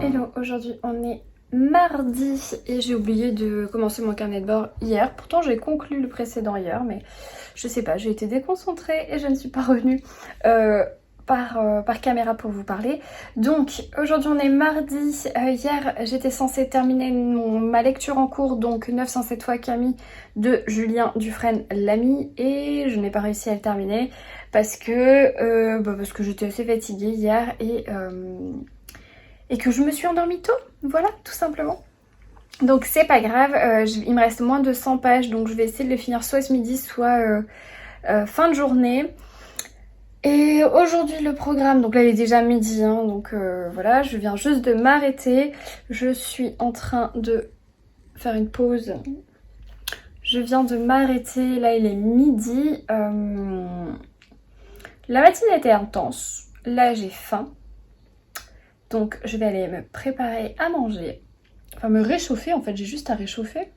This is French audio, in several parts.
Hello, aujourd'hui on est mardi et j'ai oublié de commencer mon carnet de bord hier. Pourtant j'ai conclu le précédent hier, mais je sais pas, j'ai été déconcentrée et je ne suis pas revenue par caméra pour vous parler. Donc aujourd'hui on est mardi. Hier j'étais censée terminer ma lecture en cours, donc 907 fois Camille de Julien Dufresne-Lamy, et je n'ai pas réussi à le terminer parce que j'étais assez fatiguée hier et que je me suis endormie tôt, voilà, tout simplement. Donc c'est pas grave, il me reste moins de 100 pages, donc je vais essayer de le finir soit ce midi, soit fin de journée. Et aujourd'hui le programme, donc là il est déjà midi, hein, donc voilà, je viens juste de m'arrêter. Je suis en train de faire une pause. Je viens de m'arrêter, là il est midi. La matinée était intense, là j'ai faim. Donc je vais aller me préparer à manger. Enfin me réchauffer en fait, j'ai juste à réchauffer.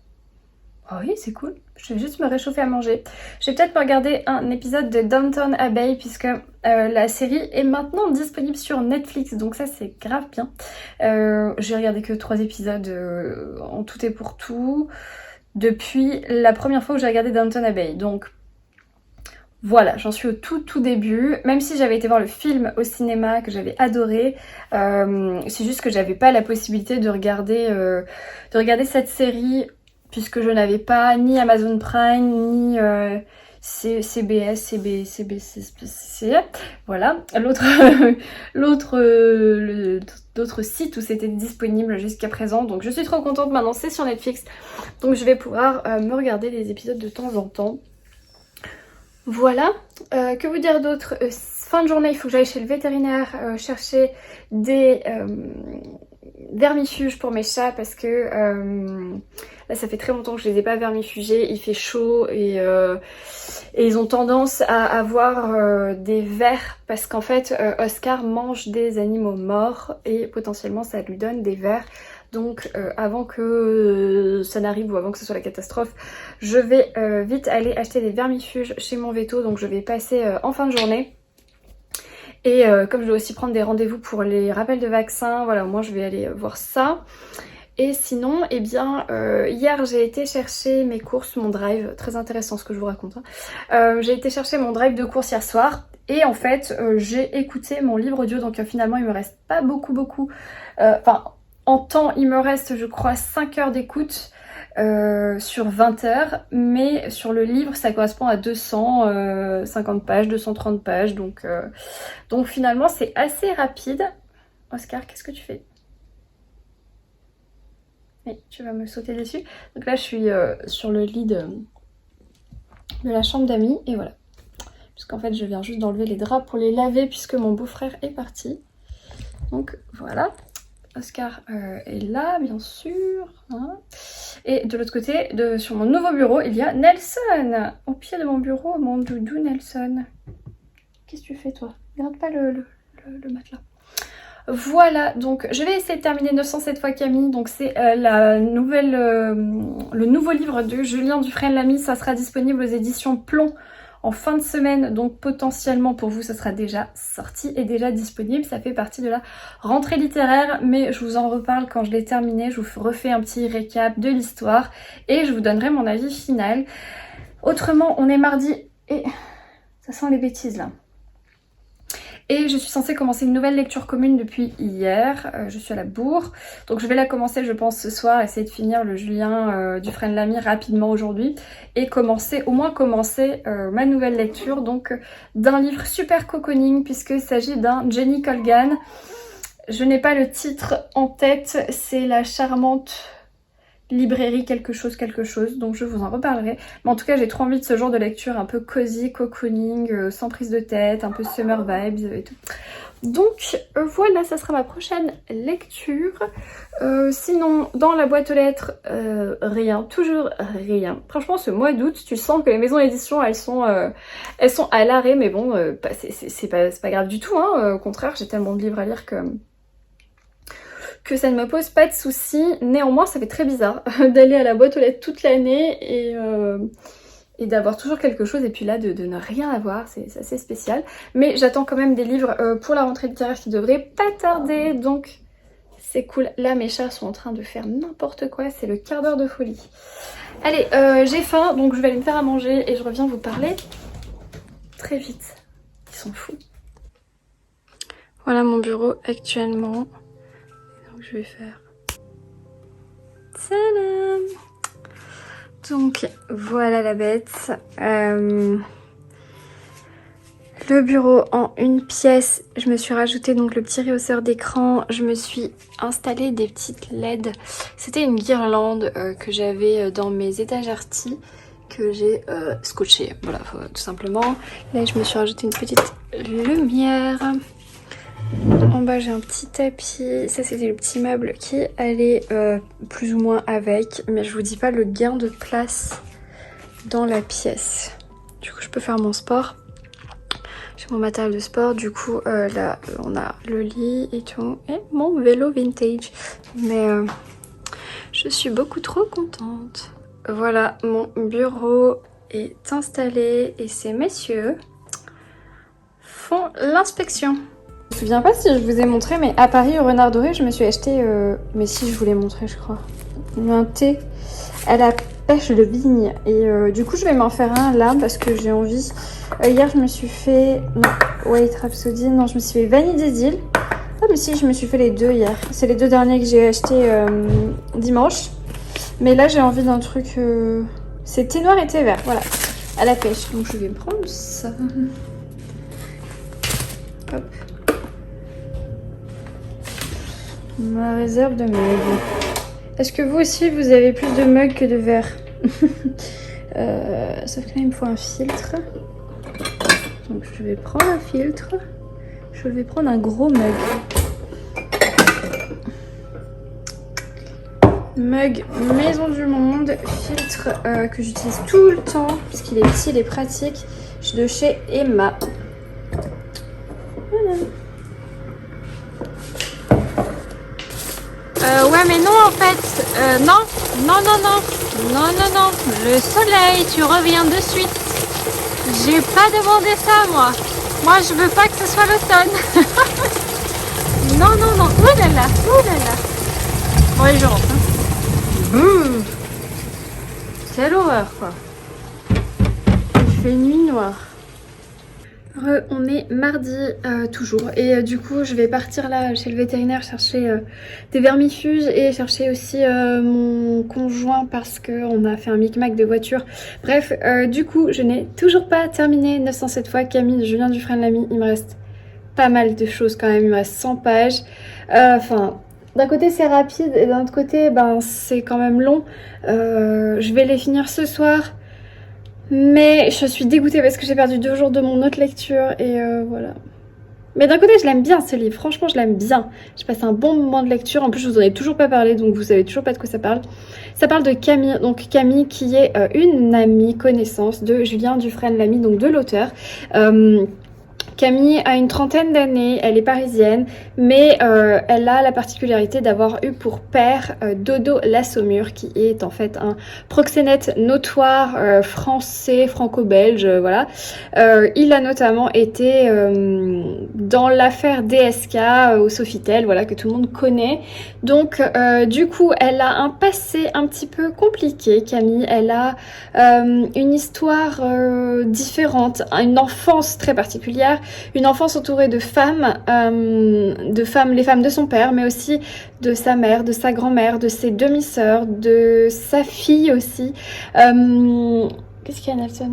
Oh oui, c'est cool. Je vais juste me réchauffer à manger. Je vais peut-être me regarder un épisode de Downton Abbey puisque la série est maintenant disponible sur Netflix. Donc ça c'est grave bien. J'ai regardé que 3 épisodes en tout et pour tout depuis la première fois que j'ai regardé Downton Abbey. Donc voilà, j'en suis au tout début, même si j'avais été voir le film au cinéma que j'avais adoré, c'est juste que j'avais pas la possibilité de regarder cette série puisque je n'avais pas ni Amazon Prime, ni CBS, voilà, d'autres sites où c'était disponible jusqu'à présent. Donc je suis trop contente, maintenant c'est sur Netflix, donc je vais pouvoir me regarder des épisodes de temps en temps. Voilà, que vous dire d'autre, fin de journée il faut que j'aille chez le vétérinaire chercher des vermifuges pour mes chats parce que là ça fait très longtemps que je les ai pas vermifugés, il fait chaud et ils ont tendance à avoir des vers parce qu'en fait Oscar mange des animaux morts et potentiellement ça lui donne des vers. Donc avant que ça n'arrive ou avant que ce soit la catastrophe, je vais vite aller acheter des vermifuges chez mon veto, donc je vais passer en fin de journée. Et comme je dois aussi prendre des rendez-vous pour les rappels de vaccins, voilà, au moins je vais aller voir ça. Et sinon, eh bien, hier j'ai été chercher mes courses, mon drive, très intéressant ce que je vous raconte. Hein. J'ai été chercher mon drive de course hier soir. Et en fait, j'ai écouté mon livre audio, donc finalement il me reste pas beaucoup. En temps, il me reste, je crois, 5 heures d'écoute sur 20 heures. Mais sur le livre, ça correspond à 250 pages, 230 pages. Donc finalement, c'est assez rapide. Oscar, qu'est-ce que tu fais? Oui, tu vas me sauter dessus. Donc là, je suis sur le lit de la chambre d'amis. Et voilà. Puisqu'en fait, je viens juste d'enlever les draps pour les laver puisque mon beau-frère est parti. Donc voilà. Oscar est là, bien sûr. Hein. Et de l'autre côté, sur mon nouveau bureau, il y a Nelson. Au pied de mon bureau, mon doudou Nelson. Qu'est-ce que tu fais, toi? Regarde pas le matelas. Voilà, donc je vais essayer de terminer 907 fois Camille. Donc c'est le nouveau livre de Julien Dufresne-Lamy. Ça sera disponible aux éditions Plomb en fin de semaine, donc potentiellement pour vous ça sera déjà sorti et déjà disponible. Ça fait partie de la rentrée littéraire, mais je vous en reparle quand je l'ai terminé. Je vous refais un petit récap de l'histoire et je vous donnerai mon avis final. Autrement, on est mardi et ça sent les bêtises là. Et je suis censée commencer une nouvelle lecture commune depuis hier. Je suis à la bourre. Donc je vais la commencer je pense ce soir. Essayer de finir le Julien Dufresne-Lamy rapidement aujourd'hui. Et au moins commencer ma nouvelle lecture. Donc d'un livre super cocooning puisqu'il s'agit d'un Jenny Colgan. Je n'ai pas le titre en tête. C'est la charmante librairie quelque chose, donc je vous en reparlerai. Mais en tout cas j'ai trop envie de ce genre de lecture un peu cosy, cocooning, sans prise de tête, un peu summer vibes et tout. Donc voilà, ça sera ma prochaine lecture. Sinon dans la boîte aux lettres, rien, toujours rien. Franchement ce mois d'août, tu sens que les maisons d'édition elles sont à l'arrêt, mais bon c'est pas grave du tout, hein. Au contraire j'ai tellement de livres à lire que ça ne me pose pas de soucis. Néanmoins, ça fait très bizarre d'aller à la boîte aux lettres toute l'année et d'avoir toujours quelque chose et puis là de ne rien avoir, c'est assez spécial. Mais j'attends quand même des livres pour la rentrée littéraire qui devrait pas tarder, donc C'est cool. Là, mes chats sont en train de faire n'importe quoi. C'est le quart d'heure de folie. Allez, j'ai faim, donc je vais aller me faire à manger et je reviens vous parler très vite. Ils sont fous. Voilà mon bureau actuellement. Donc je vais faire... Tadam! Donc voilà la bête. Le bureau en une pièce. Je me suis rajouté donc le petit rehausseur d'écran. Je me suis installé des petites LED. C'était une guirlande que j'avais dans mes étagères tea que j'ai scotché. Voilà, tout simplement. Là je me suis rajouté une petite lumière. En bas j'ai un petit tapis, ça c'était le petit meuble qui allait plus ou moins avec, mais je vous dis pas le gain de place dans la pièce. Du coup je peux faire mon sport, j'ai mon matériel de sport, du coup là on a le lit et tout, et mon vélo vintage, mais je suis beaucoup trop contente. Voilà, mon bureau est installé et ces messieurs font l'inspection. Je me souviens pas si je vous ai montré, mais à Paris au Renard Doré je me suis acheté, mais si je vous l'ai montré je crois, un thé à la pêche de vigne et du coup je vais m'en faire un là parce que j'ai envie. Hier je me suis fait, non, White Rhapsody, non je me suis fait Vanille des îles. Ah mais si, je me suis fait les deux hier, c'est les deux derniers que j'ai achetés dimanche, mais là j'ai envie d'un truc, c'est thé noir et thé vert, voilà, à la pêche, donc je vais me prendre ça. Hop. Ma réserve de mugs. Est-ce que vous aussi vous avez plus de mugs que de verres? Sauf que là il me faut un filtre. Donc je vais prendre un filtre. Je vais prendre un gros mug. Mug Maison du Monde. Filtre que j'utilise tout le temps puisqu'il est petit, il est pratique. De chez Emma. Voilà. Ouais mais non en fait, non, le soleil, tu reviens de suite. J'ai pas demandé ça moi. Moi je veux pas que ce soit l'automne. Non, oh là là. Bon allez je rentre. Hein. C'est l'horreur quoi. Il fait nuit noire. On est mardi toujours et du coup je vais partir là chez le vétérinaire chercher des vermifuges et chercher aussi mon conjoint parce qu'on a fait un micmac de voiture. Bref, du coup je n'ai toujours pas terminé 907 fois Camille de Julien Dufresne-Lamy. Il me reste pas mal de choses quand même, il me reste 100 pages. Enfin, d'un côté c'est rapide et d'un autre côté ben, c'est quand même long. Je vais les finir ce soir. Mais je suis dégoûtée parce que j'ai perdu 2 jours de mon autre lecture et voilà. Mais d'un côté je l'aime bien ce livre, franchement je l'aime bien. J'ai passé un bon moment de lecture, en plus je vous en ai toujours pas parlé donc vous savez toujours pas de quoi ça parle. Ça parle de Camille, donc Camille qui est une amie, connaissance de Julien Dufresne-Lamy, donc de l'auteur. Camille a une trentaine d'années, elle est parisienne, mais elle a la particularité d'avoir eu pour père Dodo la Saumure, qui est en fait un proxénète notoire français, franco-belge, voilà. Il a notamment été dans l'affaire DSK au Sofitel, voilà, que tout le monde connaît. Donc du coup, elle a un passé un petit peu compliqué, Camille. Elle a une histoire différente, une enfance très particulière. Une enfance entourée de femmes, les femmes de son père, mais aussi de sa mère, de sa grand-mère, de ses demi-sœurs, de sa fille aussi. Qu'est-ce qu'il y a, Nelson ?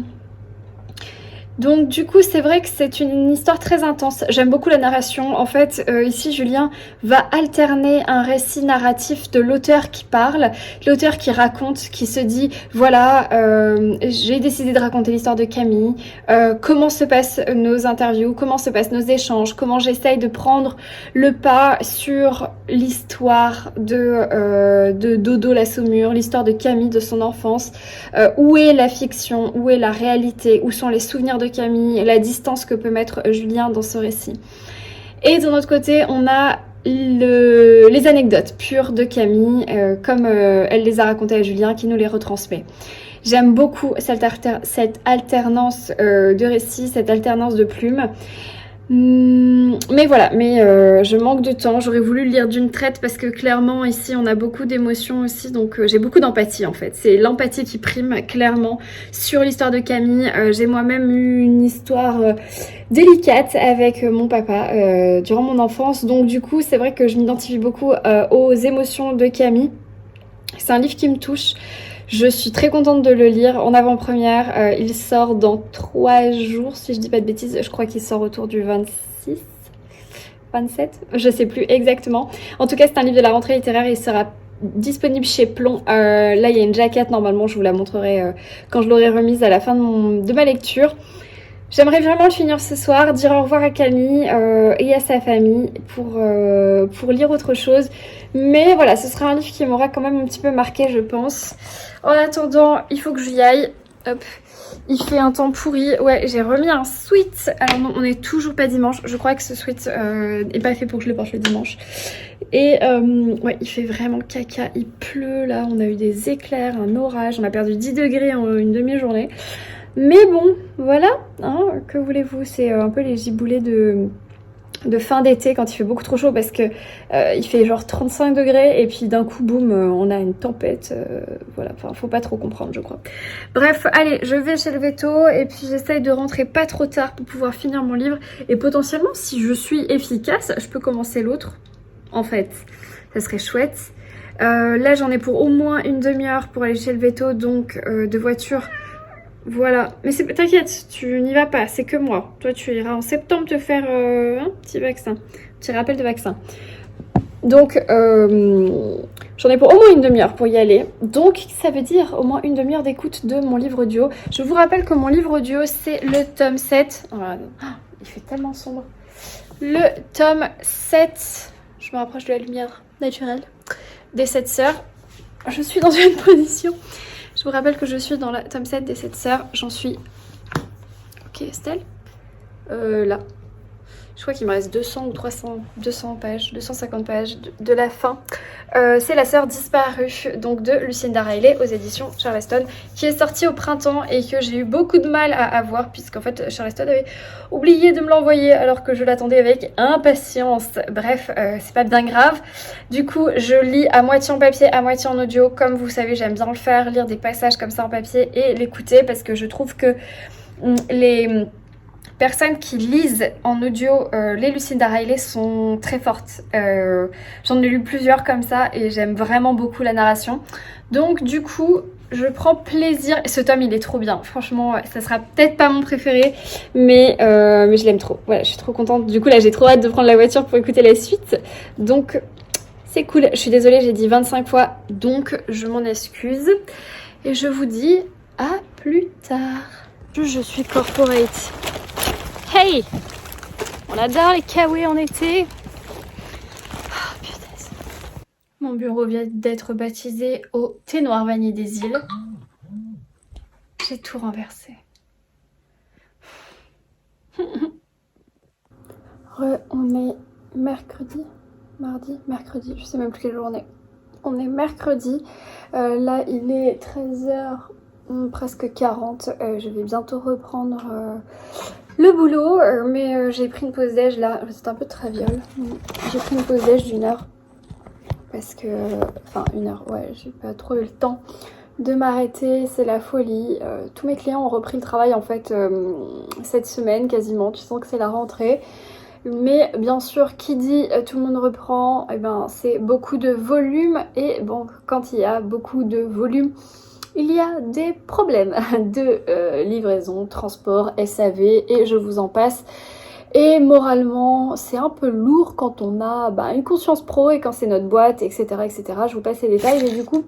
Donc du coup c'est vrai que c'est une histoire très intense, j'aime beaucoup la narration. En fait ici Julien va alterner un récit narratif de l'auteur qui parle, l'auteur qui raconte, qui se dit voilà j'ai décidé de raconter l'histoire de Camille, comment se passent nos interviews, comment se passent nos échanges, comment j'essaye de prendre le pas sur l'histoire de Dodo la Saumure, l'histoire de Camille, de son enfance, où est la fiction, où est la réalité, où sont les souvenirs de Camille, la distance que peut mettre Julien dans ce récit. Et d'un autre côté, on a les anecdotes pures de Camille, comme elle les a racontées à Julien, qui nous les retransmet. J'aime beaucoup cette alternance de récits, cette alternance de plumes. Mais voilà, je manque de temps. J'aurais voulu le lire d'une traite parce que clairement ici on a beaucoup d'émotions aussi, donc j'ai beaucoup d'empathie en fait. C'est l'empathie qui prime clairement sur l'histoire de Camille. J'ai moi-même eu une histoire délicate avec mon papa durant mon enfance, donc du coup c'est vrai que je m'identifie beaucoup aux émotions de Camille. C'est un livre qui me touche. Je suis très contente de le lire en avant-première. Il sort dans 3 jours, si je dis pas de bêtises. Je crois qu'il sort autour du 26, 27, je sais plus exactement. En tout cas, c'est un livre de la rentrée littéraire. Il sera disponible chez Plon. Là, il y a une jaquette. Normalement, je vous la montrerai quand je l'aurai remise à la fin de ma lecture. J'aimerais vraiment le finir ce soir, dire au revoir à Camille et à sa famille pour lire autre chose. Mais voilà, ce sera un livre qui m'aura quand même un petit peu marqué, je pense. En attendant, il faut que j'y aille. Hop, il fait un temps pourri. Ouais, j'ai remis un sweat. Alors non, on n'est toujours pas dimanche. Je crois que ce sweat est pas fait pour que je le porte le dimanche. Et ouais, il fait vraiment caca. Il pleut là, on a eu des éclairs, un orage. On a perdu 10 degrés en une demi-journée. Mais bon, voilà, hein, que voulez-vous, c'est un peu les giboulées de fin d'été quand il fait beaucoup trop chaud parce que il fait genre 35 degrés et puis d'un coup, boum, on a une tempête, voilà, enfin, faut pas trop comprendre, je crois. Bref, allez, je vais chez le veto et puis j'essaye de rentrer pas trop tard pour pouvoir finir mon livre et potentiellement, si je suis efficace, je peux commencer l'autre, en fait, ça serait chouette. Là, j'en ai pour au moins une demi-heure pour aller chez le veto, donc de voiture. Voilà, mais t'inquiète, tu n'y vas pas, c'est que moi. Toi, tu iras en septembre te faire un petit vaccin, petit rappel de vaccin. Donc, j'en ai pour au moins une demi-heure pour y aller. Donc, ça veut dire au moins une demi-heure d'écoute de mon livre audio. Je vous rappelle que mon livre audio, c'est le tome 7. Voilà. Oh, il fait tellement sombre. Le tome 7, je me rapproche de la lumière naturelle, des 7 sœurs. Je suis dans une position... Je vous rappelle que je suis dans la tome 7 des 7 sœurs. J'en suis... Ok, Estelle là. Je crois qu'il me reste 200 ou 200 pages, 250 pages de la fin. C'est La sœur disparue, donc de Lucinda Riley aux éditions Charleston, qui est sortie au printemps et que j'ai eu beaucoup de mal à avoir, puisqu'en fait Charleston avait oublié de me l'envoyer alors que je l'attendais avec impatience. Bref, c'est pas bien grave. Du coup, je lis à moitié en papier, à moitié en audio. Comme vous savez, j'aime bien le faire, lire des passages comme ça en papier et l'écouter, parce que je trouve que les personnes qui lisent en audio les Lucinda Riley sont très fortes. J'en ai lu plusieurs comme ça et j'aime vraiment beaucoup la narration. Donc du coup, je prends plaisir. Et ce tome, il est trop bien. Franchement, ça sera peut-être pas mon préféré, mais je l'aime trop. Voilà, je suis trop contente. Du coup, là, j'ai trop hâte de prendre la voiture pour écouter la suite. Donc, c'est cool. Je suis désolée, j'ai dit 25 fois, donc je m'en excuse. Et je vous dis à plus tard. Je suis corporate. Hey! On adore les kawaii en été. Oh, putain. Mon bureau vient d'être baptisé au thé noir vanille des îles. J'ai tout renversé. On est mercredi, mardi, mercredi, je sais même plus quelle journée. On est mercredi. Là, il est 13h, presque 40. Je vais bientôt reprendre... le boulot, mais j'ai pris une pause déj là, c'est un peu de traviole. J'ai pris une pause déj d'1 heure parce que, enfin 1 heure, ouais, j'ai pas trop eu le temps de m'arrêter, c'est la folie. Tous mes clients ont repris le travail en fait cette semaine quasiment, tu sens que c'est la rentrée. Mais bien sûr, qui dit tout le monde reprend, et ben c'est beaucoup de volume et bon, quand il y a beaucoup de volume, il y a des problèmes de livraison, transport, SAV et je vous en passe. Et moralement, c'est un peu lourd quand on a une conscience pro et quand c'est notre boîte, etc., etc. Je vous passe les détails, mais du coup,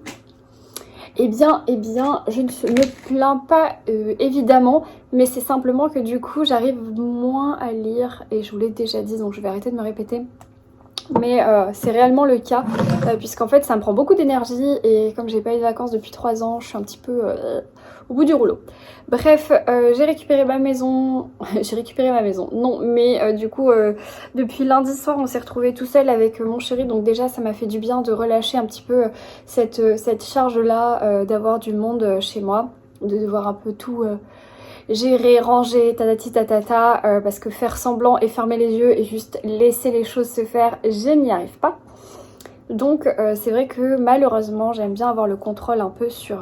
eh bien, je ne me plains pas évidemment, mais c'est simplement que du coup, j'arrive moins à lire et je vous l'ai déjà dit, donc je vais arrêter de me répéter. Mais c'est réellement le cas puisqu'en fait ça me prend beaucoup d'énergie et comme j'ai pas eu de vacances depuis 3 ans, je suis un petit peu au bout du rouleau. Bref, j'ai récupéré ma maison, non mais du coup depuis lundi soir on s'est retrouvés tout seul avec mon chéri, donc déjà ça m'a fait du bien de relâcher un petit peu cette charge là d'avoir du monde chez moi, de devoir un peu tout gérer, ranger, tatati tatata, parce que faire semblant et fermer les yeux et juste laisser les choses se faire, je n'y arrive pas. Donc c'est vrai que malheureusement j'aime bien avoir le contrôle un peu sur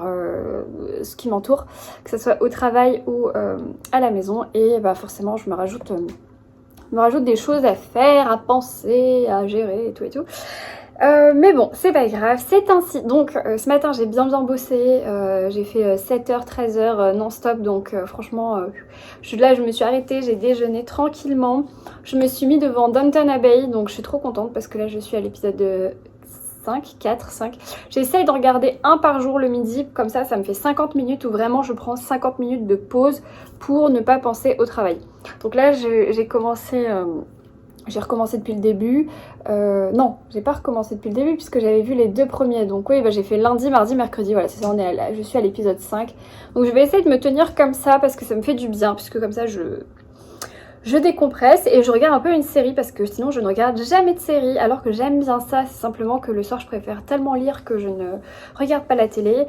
ce qui m'entoure, que ce soit au travail ou à la maison, et bah forcément je me rajoute des choses à faire, à penser, à gérer et tout et tout. Mais bon, c'est pas grave, c'est ainsi. Donc ce matin j'ai bien bossé, j'ai fait 7h, 13h non-stop, donc franchement, là je me suis arrêtée, j'ai déjeuné tranquillement. Je me suis mis devant Downton Abbey, donc je suis trop contente parce que là je suis à l'épisode de 5. J'essaye de regarder un par jour le midi, comme ça me fait 50 minutes où vraiment je prends 50 minutes de pause pour ne pas penser au travail. Donc là j'ai commencé... j'ai recommencé depuis le début. Non, j'ai pas recommencé depuis le début puisque j'avais vu les 2 premiers. Donc oui, bah, j'ai fait lundi, mardi, mercredi. Voilà, c'est ça, je suis à l'épisode 5. Donc je vais essayer de me tenir comme ça parce que ça me fait du bien. Puisque comme ça, je décompresse et je regarde un peu une série parce que sinon je ne regarde jamais de série alors que j'aime bien ça. C'est simplement que le soir, je préfère tellement lire que je ne regarde pas la télé.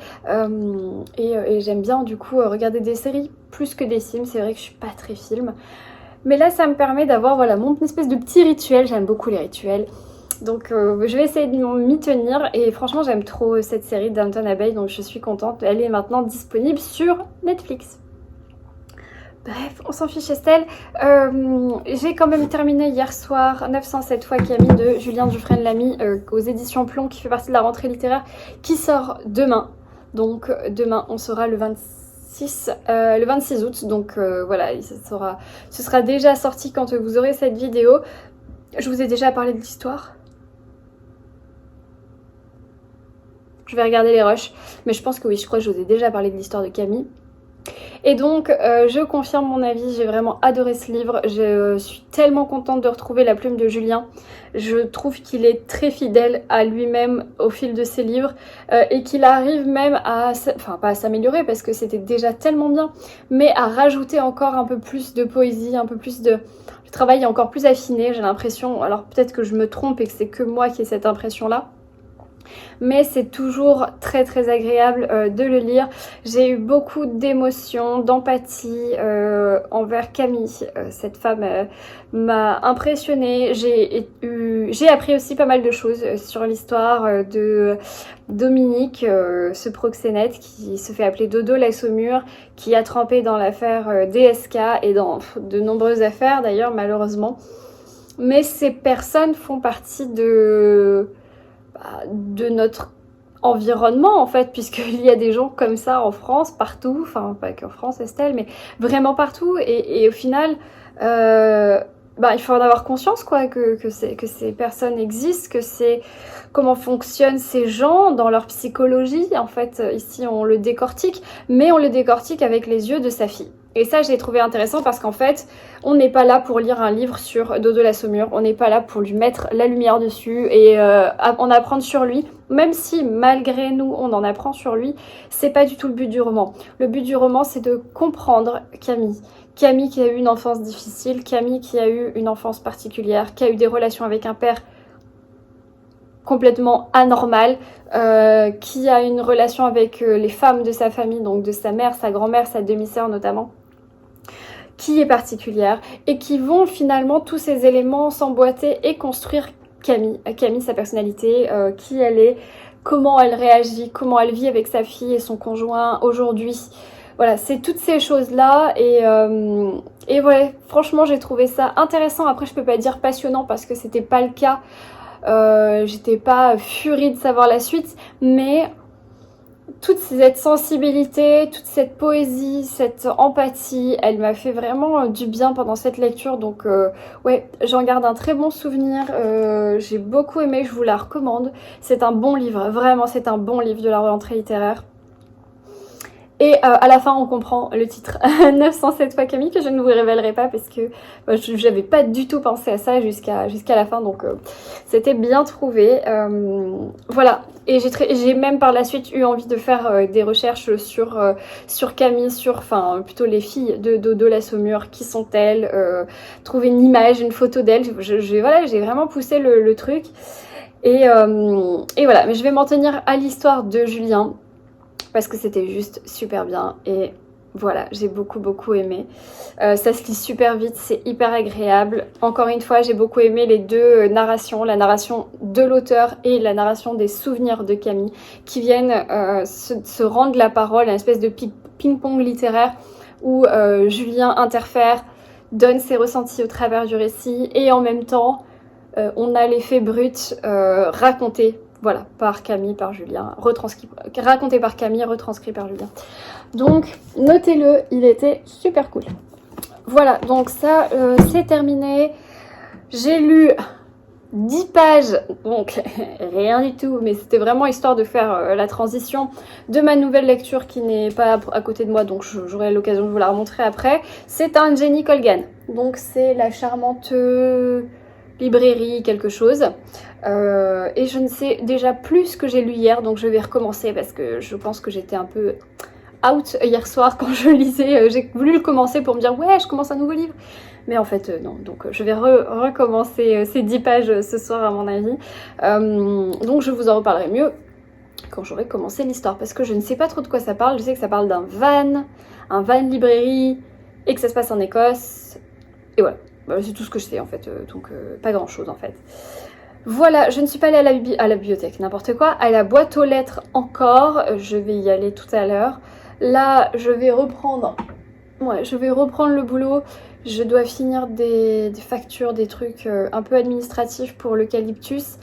Et j'aime bien du coup regarder des séries plus que des films. C'est vrai que je suis pas très film. Mais là, ça me permet d'avoir voilà, mon espèce de petit rituel. J'aime beaucoup les rituels. Donc je vais essayer de m'y tenir. Et franchement, j'aime trop cette série Downton Abbey. Donc je suis contente. Elle est maintenant disponible sur Netflix. Bref, on s'en fiche Estelle. J'ai quand même terminé hier soir 907 fois Camille de Julien Dufresne-Lamy aux éditions Plomb, qui fait partie de la rentrée littéraire, qui sort demain. Donc demain, on sera le 26 août, donc voilà, ce sera déjà sorti quand vous aurez cette vidéo. Je vous ai déjà parlé de l'histoire. Je vais regarder les rushs, mais je pense que oui, je crois que je vous ai déjà parlé de l'histoire de Camille. Et donc je confirme mon avis, j'ai vraiment adoré ce livre, je suis tellement contente de retrouver la plume de Julien. Je trouve qu'il est très fidèle à lui-même au fil de ses livres et qu'il arrive même à, enfin pas à s'améliorer parce que c'était déjà tellement bien, mais à rajouter encore un peu plus de poésie, un peu plus de... Le travail est encore plus affiné, j'ai l'impression, alors peut-être que je me trompe et que c'est que moi qui ai cette impression-là. Mais c'est toujours très très agréable de le lire. J'ai eu beaucoup d'émotions, d'empathie envers Camille. Cette femme m'a impressionnée. J'ai appris aussi pas mal de choses sur l'histoire de Dominique, ce proxénète qui se fait appeler Dodo la Saumure, qui a trempé dans l'affaire DSK et dans de nombreuses affaires d'ailleurs malheureusement. Mais ces personnes font partie de notre environnement en fait, puisqu'il y a des gens comme ça en France, partout, enfin pas qu'en France Estelle, mais vraiment partout, et au final il faut en avoir conscience quoi, que ces personnes existent, que c'est comment fonctionnent ces gens dans leur psychologie. En fait ici on le décortique, mais on le décortique avec les yeux de sa fille. Et ça, je l'ai trouvé intéressant parce qu'en fait, on n'est pas là pour lire un livre sur Dodo la Saumure, on n'est pas là pour lui mettre la lumière dessus et en apprendre sur lui, même si malgré nous, on en apprend sur lui, c'est pas du tout le but du roman. Le but du roman, c'est de comprendre Camille. Camille qui a eu une enfance difficile, Camille qui a eu une enfance particulière, qui a eu des relations avec un père complètement anormal, qui a une relation avec les femmes de sa famille, donc de sa mère, sa grand-mère, sa demi-sœur notamment, qui est particulière, et qui vont finalement tous ces éléments s'emboîter et construire Camille, sa personnalité, qui elle est, comment elle réagit, comment elle vit avec sa fille et son conjoint aujourd'hui. Voilà, c'est toutes ces choses-là et ouais, franchement j'ai trouvé ça intéressant. Après je peux pas dire passionnant parce que c'était pas le cas, j'étais pas furie de savoir la suite, mais toute cette sensibilité, toute cette poésie, cette empathie, elle m'a fait vraiment du bien pendant cette lecture. Donc ouais, j'en garde un très bon souvenir, j'ai beaucoup aimé, je vous la recommande. C'est un bon livre, vraiment c'est un bon livre de la rentrée littéraire. Et à la fin, on comprend le titre 907 fois Camille, que je ne vous révélerai pas parce que je n'avais pas du tout pensé à ça jusqu'à la fin. Donc c'était bien trouvé. Voilà. Et j'ai même par la suite eu envie de faire des recherches sur Camille, enfin plutôt les filles de Dodo la Saumure, qui sont-elles, trouver une image, une photo d'elles. Voilà, j'ai vraiment poussé le truc. Et voilà, mais je vais m'en tenir à l'histoire de Julien, parce que c'était juste super bien et Voilà, j'ai beaucoup aimé. Ça se lit super vite, c'est hyper agréable. Encore une fois, j'ai beaucoup aimé les deux narrations, la narration de l'auteur et la narration des souvenirs de Camille, qui viennent se rendre la parole, une espèce de ping-pong littéraire où Julien interfère, donne ses ressentis au travers du récit, et en même temps, on a l'effet brut raconté, voilà, par Camille, par Julien, raconté par Camille, retranscrit par Julien. Donc, notez-le, il était super cool. Voilà, donc ça, c'est terminé. J'ai lu 10 pages, donc rien du tout, mais c'était vraiment histoire de faire la transition de ma nouvelle lecture qui n'est pas à côté de moi, donc j'aurai l'occasion de vous la remontrer après. C'est un Jenny Colgan, donc c'est la charmante librairie quelque chose. Et je ne sais déjà plus ce que j'ai lu hier, donc je vais recommencer parce que je pense que j'étais un peu out hier soir quand je lisais. J'ai voulu le commencer pour me dire ouais, je commence un nouveau livre. Mais en fait non, donc je vais recommencer ces 10 pages ce soir à mon avis. Donc je vous en reparlerai mieux quand j'aurai commencé l'histoire, parce que je ne sais pas trop de quoi ça parle. Je sais que ça parle d'un van librairie, et que ça se passe en Écosse. Et voilà, c'est tout ce que je sais en fait, donc pas grand chose en fait. Voilà, je ne suis pas allée à la bibliothèque, n'importe quoi, à la boîte aux lettres encore, je vais y aller tout à l'heure. Là, je vais reprendre le boulot. Je dois finir des factures, des trucs un peu administratifs pour l'eucalyptus.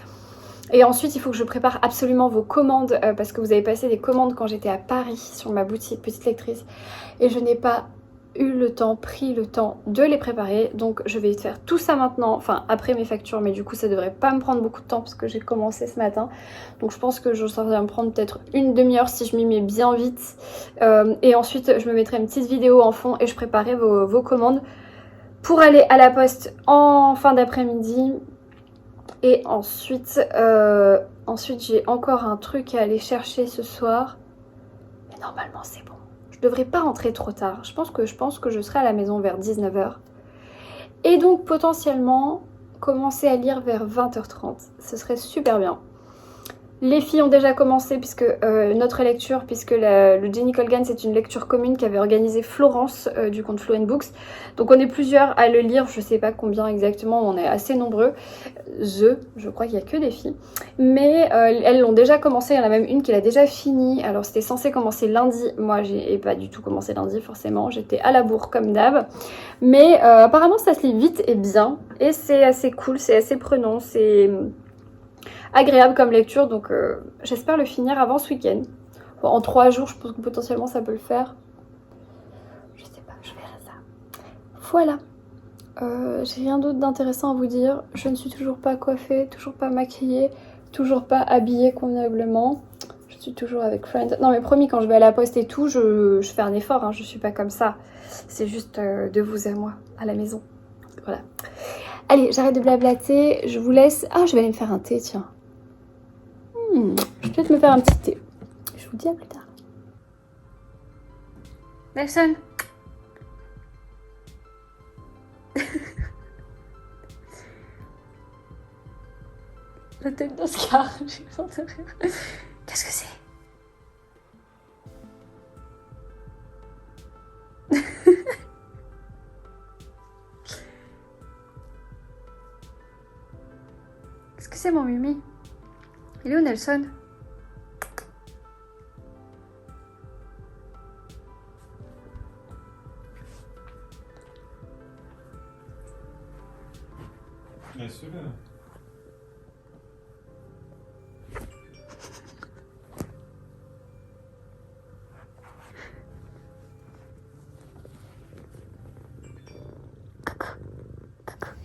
Et ensuite, il faut que je prépare absolument vos commandes parce que vous avez passé des commandes quand j'étais à Paris sur ma boutique Petite Lectrice. Et je n'ai pas pris le temps de les préparer. Donc je vais faire tout ça maintenant, enfin après mes factures, mais du coup ça devrait pas me prendre beaucoup de temps parce que j'ai commencé ce matin. Donc je pense que ça va me prendre peut-être une demi-heure si je m'y mets bien vite. Et ensuite je me mettrai une petite vidéo en fond et je préparerai vos commandes pour aller à la poste en fin d'après-midi. Et ensuite j'ai encore un truc à aller chercher ce soir. Mais normalement c'est bon. Je devrais pas rentrer trop tard. Je pense que je serai à la maison vers 19h. Et donc potentiellement commencer à lire vers 20h30. Ce serait super bien. Les filles ont déjà commencé puisque notre lecture, puisque le Jenny Colgan, c'est une lecture commune qu'avait organisée Florence du compte Flow & Books. Donc on est plusieurs à le lire, je sais pas combien exactement, on est assez nombreux. Je crois qu'il y a que des filles. Mais elles l'ont déjà commencé, il y en a même une qui l'a déjà fini. Alors c'était censé commencer lundi, moi j'ai pas du tout commencé lundi forcément, j'étais à la bourre comme d'hab. Mais apparemment ça se lit vite et bien, et c'est assez cool, c'est assez prenant, c'est agréable comme lecture, donc j'espère le finir avant ce week-end. Bon, en 3 jours, je pense que potentiellement ça peut le faire. Je sais pas, je verrai ça. Voilà. J'ai rien d'autre d'intéressant à vous dire. Je ne suis toujours pas coiffée, toujours pas maquillée, toujours pas habillée convenablement. Je suis toujours avec Friend. Non mais promis, quand je vais à la poste et tout, je fais un effort, hein, je suis pas comme ça. C'est juste de vous à moi, à la maison. Voilà. Allez, j'arrête de blablater, je vous laisse. Ah, je vais aller me faire un thé, tiens. Je vais peut-être me faire un petit thé. Je vous dis à plus tard. Nelson. La tête d'Oscar, j'ai besoin de rire. Qu'est-ce que c'est? Qu'est-ce que c'est mon Mimi? Il est où Nelson? Laisse-le.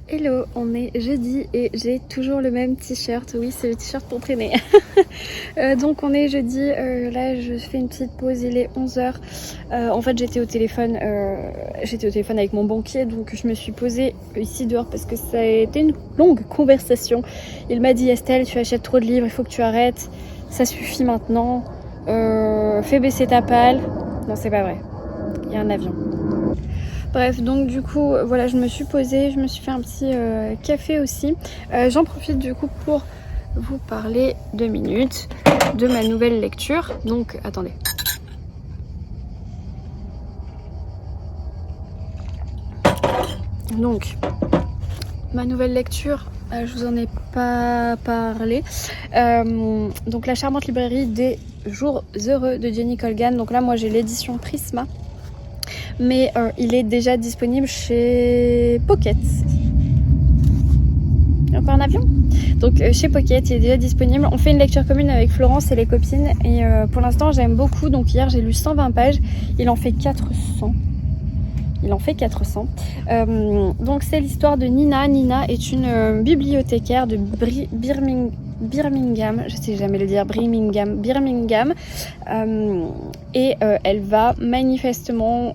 Hello, on est jeudi et j'ai toujours le même t-shirt. Oui, c'est le t-shirt pour traîner. Donc on est jeudi, là je fais une petite pause, il est 11h. En fait j'étais au téléphone avec mon banquier, donc je me suis posée ici dehors parce que ça a été une longue conversation. Il m'a dit Estelle, tu achètes trop de livres, il faut que tu arrêtes, ça suffit maintenant, fais baisser ta palle. Non c'est pas vrai, il y a un avion. Bref, donc du coup, voilà, je me suis posée, je me suis fait un petit café aussi. J'en profite du coup pour vous parler 2 minutes de ma nouvelle lecture. Donc, attendez. Donc, ma nouvelle lecture, je vous en ai pas parlé. Donc, La charmante librairie des jours heureux de Jenny Colgan. Donc là, moi, j'ai l'édition Prisma. Mais il est déjà disponible chez Pocket. Il y a encore un avion ? Donc chez Pocket, il est déjà disponible. On fait une lecture commune avec Florence et les copines. Et pour l'instant, j'aime beaucoup. Donc hier, j'ai lu 120 pages. Il en fait 400. Donc c'est l'histoire de Nina. Nina est une bibliothécaire de Birmingham, je sais jamais le dire, Birmingham, et elle va manifestement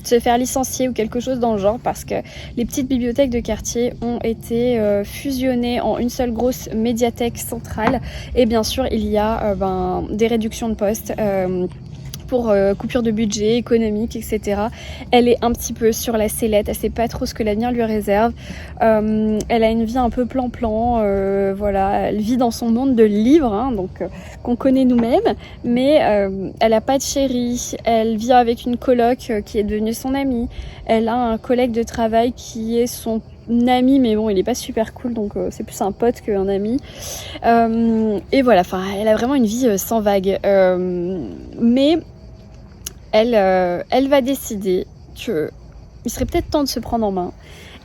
se faire licencier ou quelque chose dans le genre parce que les petites bibliothèques de quartier ont été fusionnées en une seule grosse médiathèque centrale, et bien sûr il y a des réductions de postes pour coupure de budget économique, etc. Elle est un petit peu sur la sellette, elle sait pas trop ce que l'avenir lui réserve. Elle a une vie un peu plan-plan, voilà, elle vit dans son monde de livres, hein, donc qu'on connaît nous-mêmes, mais elle a pas de chéri, elle vit avec une coloc qui est devenue son amie, elle a un collègue de travail qui est son ami, mais bon, il est pas super cool, donc c'est plus un pote qu'un ami. Et voilà, enfin, elle a vraiment une vie sans vague. Mais elle va décider qu'il serait peut-être temps de se prendre en main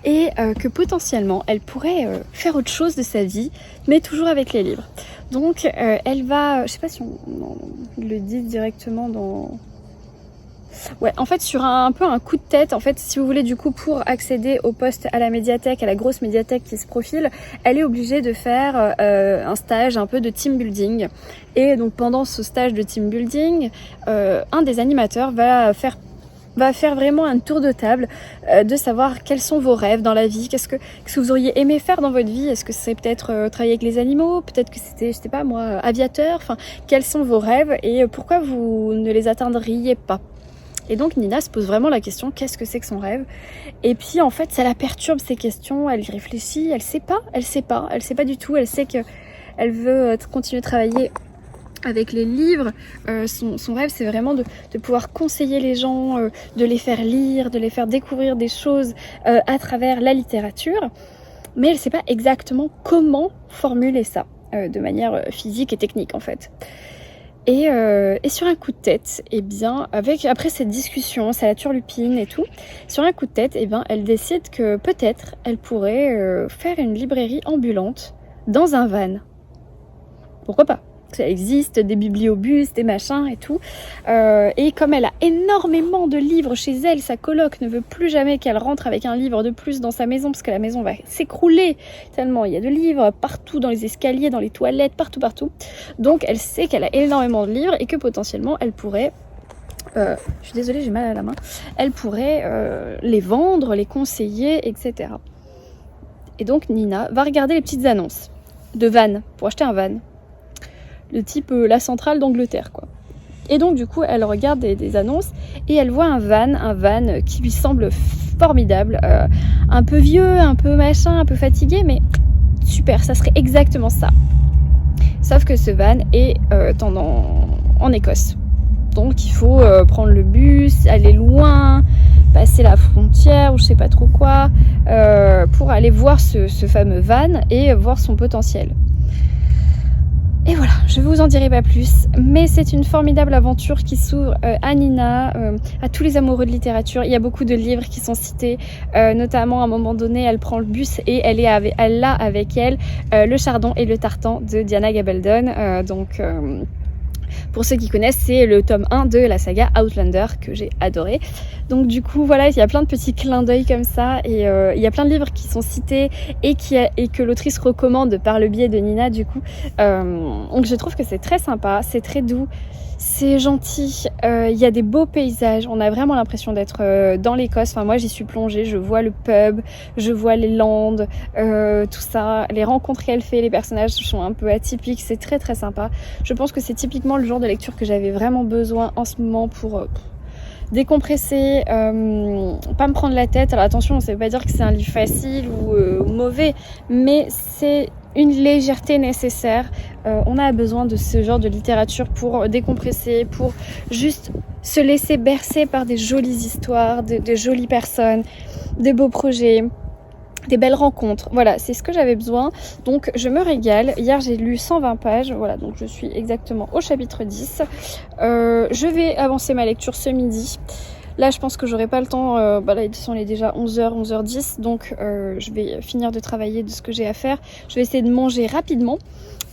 et que potentiellement elle pourrait faire autre chose de sa vie, mais toujours avec les livres. Donc elle va, je sais pas si on le dit directement dans... Ouais, en fait sur un peu un coup de tête, en fait si vous voulez du coup pour accéder au poste à la médiathèque, à la grosse médiathèque qui se profile, elle est obligée de faire un stage un peu de team building. Et donc pendant ce stage de team building, un des animateurs va faire vraiment un tour de table de savoir quels sont vos rêves dans la vie, qu'est-ce que vous auriez aimé faire dans votre vie. Est-ce que c'est peut-être travailler avec les animaux, peut-être que c'était, je sais pas moi, aviateur, enfin quels sont vos rêves et pourquoi vous ne les atteindriez pas. Et donc Nina se pose vraiment la question, qu'est-ce que c'est que son rêve? Et puis en fait ça la perturbe ces questions, elle y réfléchit, elle sait pas du tout, elle sait qu'elle veut continuer de travailler avec les livres. Son rêve c'est vraiment de pouvoir conseiller les gens, de les faire lire, de les faire découvrir des choses à travers la littérature, mais elle sait pas exactement comment formuler ça de manière physique et technique en fait. Et sur un coup de tête, eh bien, après cette discussion, ça la turlupine et tout, sur un coup de tête, eh bien, elle décide que peut-être elle pourrait faire une librairie ambulante dans un van. Pourquoi pas ? Ça existe, des bibliobus, des machins et tout. Et comme elle a énormément de livres chez elle, sa coloc ne veut plus jamais qu'elle rentre avec un livre de plus dans sa maison parce que la maison va s'écrouler tellement il y a de livres partout, dans les escaliers, dans les toilettes, partout. Donc elle sait qu'elle a énormément de livres et que potentiellement elle pourrait... je suis désolée, j'ai mal à la main. Elle pourrait les vendre, les conseiller, etc. Et donc Nina va regarder les petites annonces de van, pour acheter un van. Le type la centrale d'Angleterre quoi. Et donc du coup elle regarde des annonces et elle voit un van qui lui semble formidable, un peu vieux, un peu machin, un peu fatigué, mais super, ça serait exactement ça. Sauf que ce van est en Écosse, donc il faut prendre le bus, aller loin, passer la frontière ou je sais pas trop quoi, pour aller voir ce fameux van et voir son potentiel. Et voilà, je ne vous en dirai pas plus, mais c'est une formidable aventure qui s'ouvre à Nina, à tous les amoureux de littérature. Il y a beaucoup de livres qui sont cités, notamment à un moment donné, elle prend le bus et elle a avec elle Le Chardon et le Tartan de Diana Gabaldon. Pour ceux qui connaissent, c'est le tome 1 de la saga Outlander que j'ai adoré. Donc du coup, voilà, il y a plein de petits clins d'œil comme ça et il y a plein de livres qui sont cités et que l'autrice recommande par le biais de Nina du coup. Donc je trouve que c'est très sympa, c'est très doux, c'est gentil, il y a des beaux paysages, on a vraiment l'impression d'être dans l'Écosse. Enfin moi j'y suis plongée, je vois le pub, je vois les landes, tout ça, les rencontres qu'elle fait, les personnages sont un peu atypiques, c'est très très sympa. Je pense que c'est typiquement le genre de lecture que j'avais vraiment besoin en ce moment pour décompresser, pas me prendre la tête. Alors attention, ça veut pas dire que c'est un livre facile ou mauvais, mais c'est une légèreté nécessaire. On a besoin de ce genre de littérature pour décompresser, pour juste se laisser bercer par des jolies histoires, de jolies personnes. des beaux projets, des belles rencontres. Voilà, c'est ce que j'avais besoin. Donc je me régale. Hier j'ai lu 120 pages. Voilà, donc je suis exactement au chapitre 10. Je vais avancer ma lecture ce midi. Là je pense que j'aurai pas le temps. Là il est déjà 11h, 11h10. Donc je vais finir de travailler de ce que j'ai à faire. Je vais essayer de manger rapidement.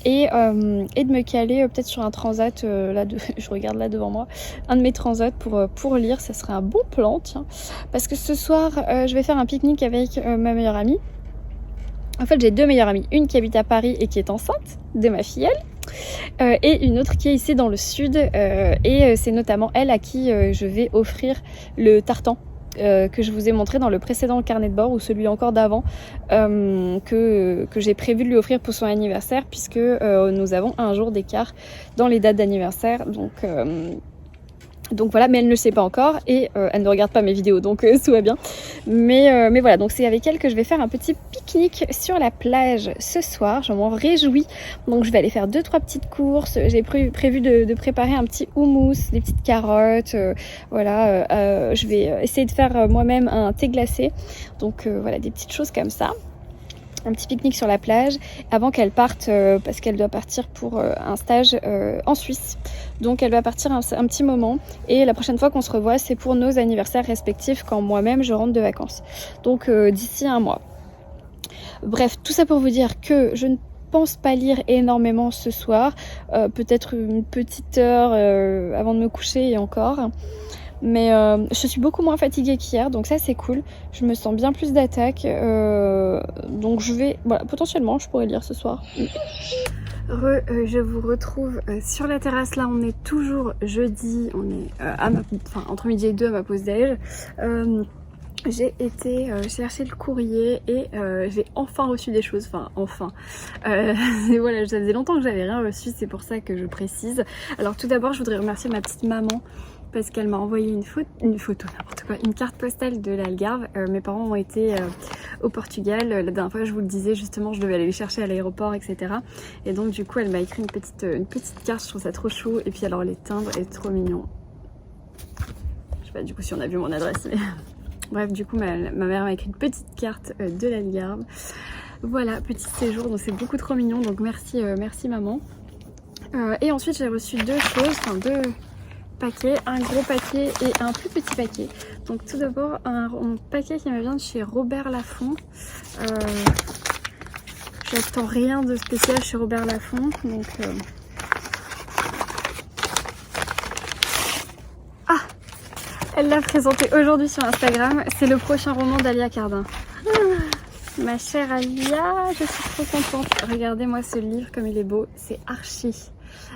Et de me caler peut-être sur un transat, je regarde là devant moi, un de mes transats pour lire, ça serait un bon plan, tiens. Parce que ce soir, je vais faire un pique-nique avec ma meilleure amie. En fait, j'ai deux meilleures amies, une qui habite à Paris et qui est enceinte de ma filleule, et une autre qui est ici dans le sud, et c'est notamment elle à qui je vais offrir le tartan. Que je vous ai montré dans le précédent carnet de bord ou celui encore d'avant, que j'ai prévu de lui offrir pour son anniversaire, puisque nous avons un jour d'écart dans les dates d'anniversaire, donc voilà, mais elle ne le sait pas encore et elle ne regarde pas mes vidéos, donc tout va bien. Mais voilà, donc c'est avec elle que je vais faire un petit pique-nique sur la plage ce soir. Je m'en réjouis. Donc je vais aller faire 2-3 petites courses. J'ai prévu de préparer un petit houmous, des petites carottes. Voilà, je vais essayer de faire moi-même un thé glacé. Donc voilà, des petites choses comme ça. Un petit pique-nique sur la plage avant qu'elle parte, parce qu'elle doit partir pour un stage en Suisse. Donc elle va partir un petit moment, et la prochaine fois qu'on se revoit, c'est pour nos anniversaires respectifs, quand moi-même je rentre de vacances. Donc d'ici un mois. Bref, tout ça pour vous dire que je ne pense pas lire énormément ce soir, peut-être une petite heure avant de me coucher et encore. Mais je suis beaucoup moins fatiguée qu'hier, donc ça c'est cool. Je me sens bien plus d'attaque, donc je vais... Voilà, potentiellement je pourrais lire ce soir. Je vous retrouve sur la terrasse. Là on est toujours jeudi, on est entre midi et 2 à ma pause déj. J'ai été chercher le courrier et j'ai enfin reçu des choses, et voilà, ça faisait longtemps que j'avais rien reçu, c'est pour ça que je précise. Alors tout d'abord je voudrais remercier ma petite maman, parce qu'elle m'a envoyé une carte postale de l'Algarve. Mes parents ont été au Portugal. La dernière fois, je vous le disais, justement, je devais aller les chercher à l'aéroport, etc. Et donc, du coup, elle m'a écrit une petite carte. Je trouve ça trop chou. Et puis, alors, les timbres est trop mignon. Je sais pas, du coup, si on a vu mon adresse, mais... Bref, du coup, ma mère m'a écrit une petite carte de l'Algarve. Voilà, petit séjour. Donc, c'est beaucoup trop mignon. Donc, merci maman. Et ensuite, j'ai reçu deux paquet, un gros paquet et un plus petit paquet. Donc tout d'abord un paquet qui me vient de chez Robert Laffont. J'attends rien de spécial chez Robert Laffont, donc elle l'a présenté aujourd'hui sur Instagram. C'est le prochain roman d'Alia Cardin. Ma chère Alia, je suis trop contente. Regardez-moi ce livre comme il est beau, c'est Archie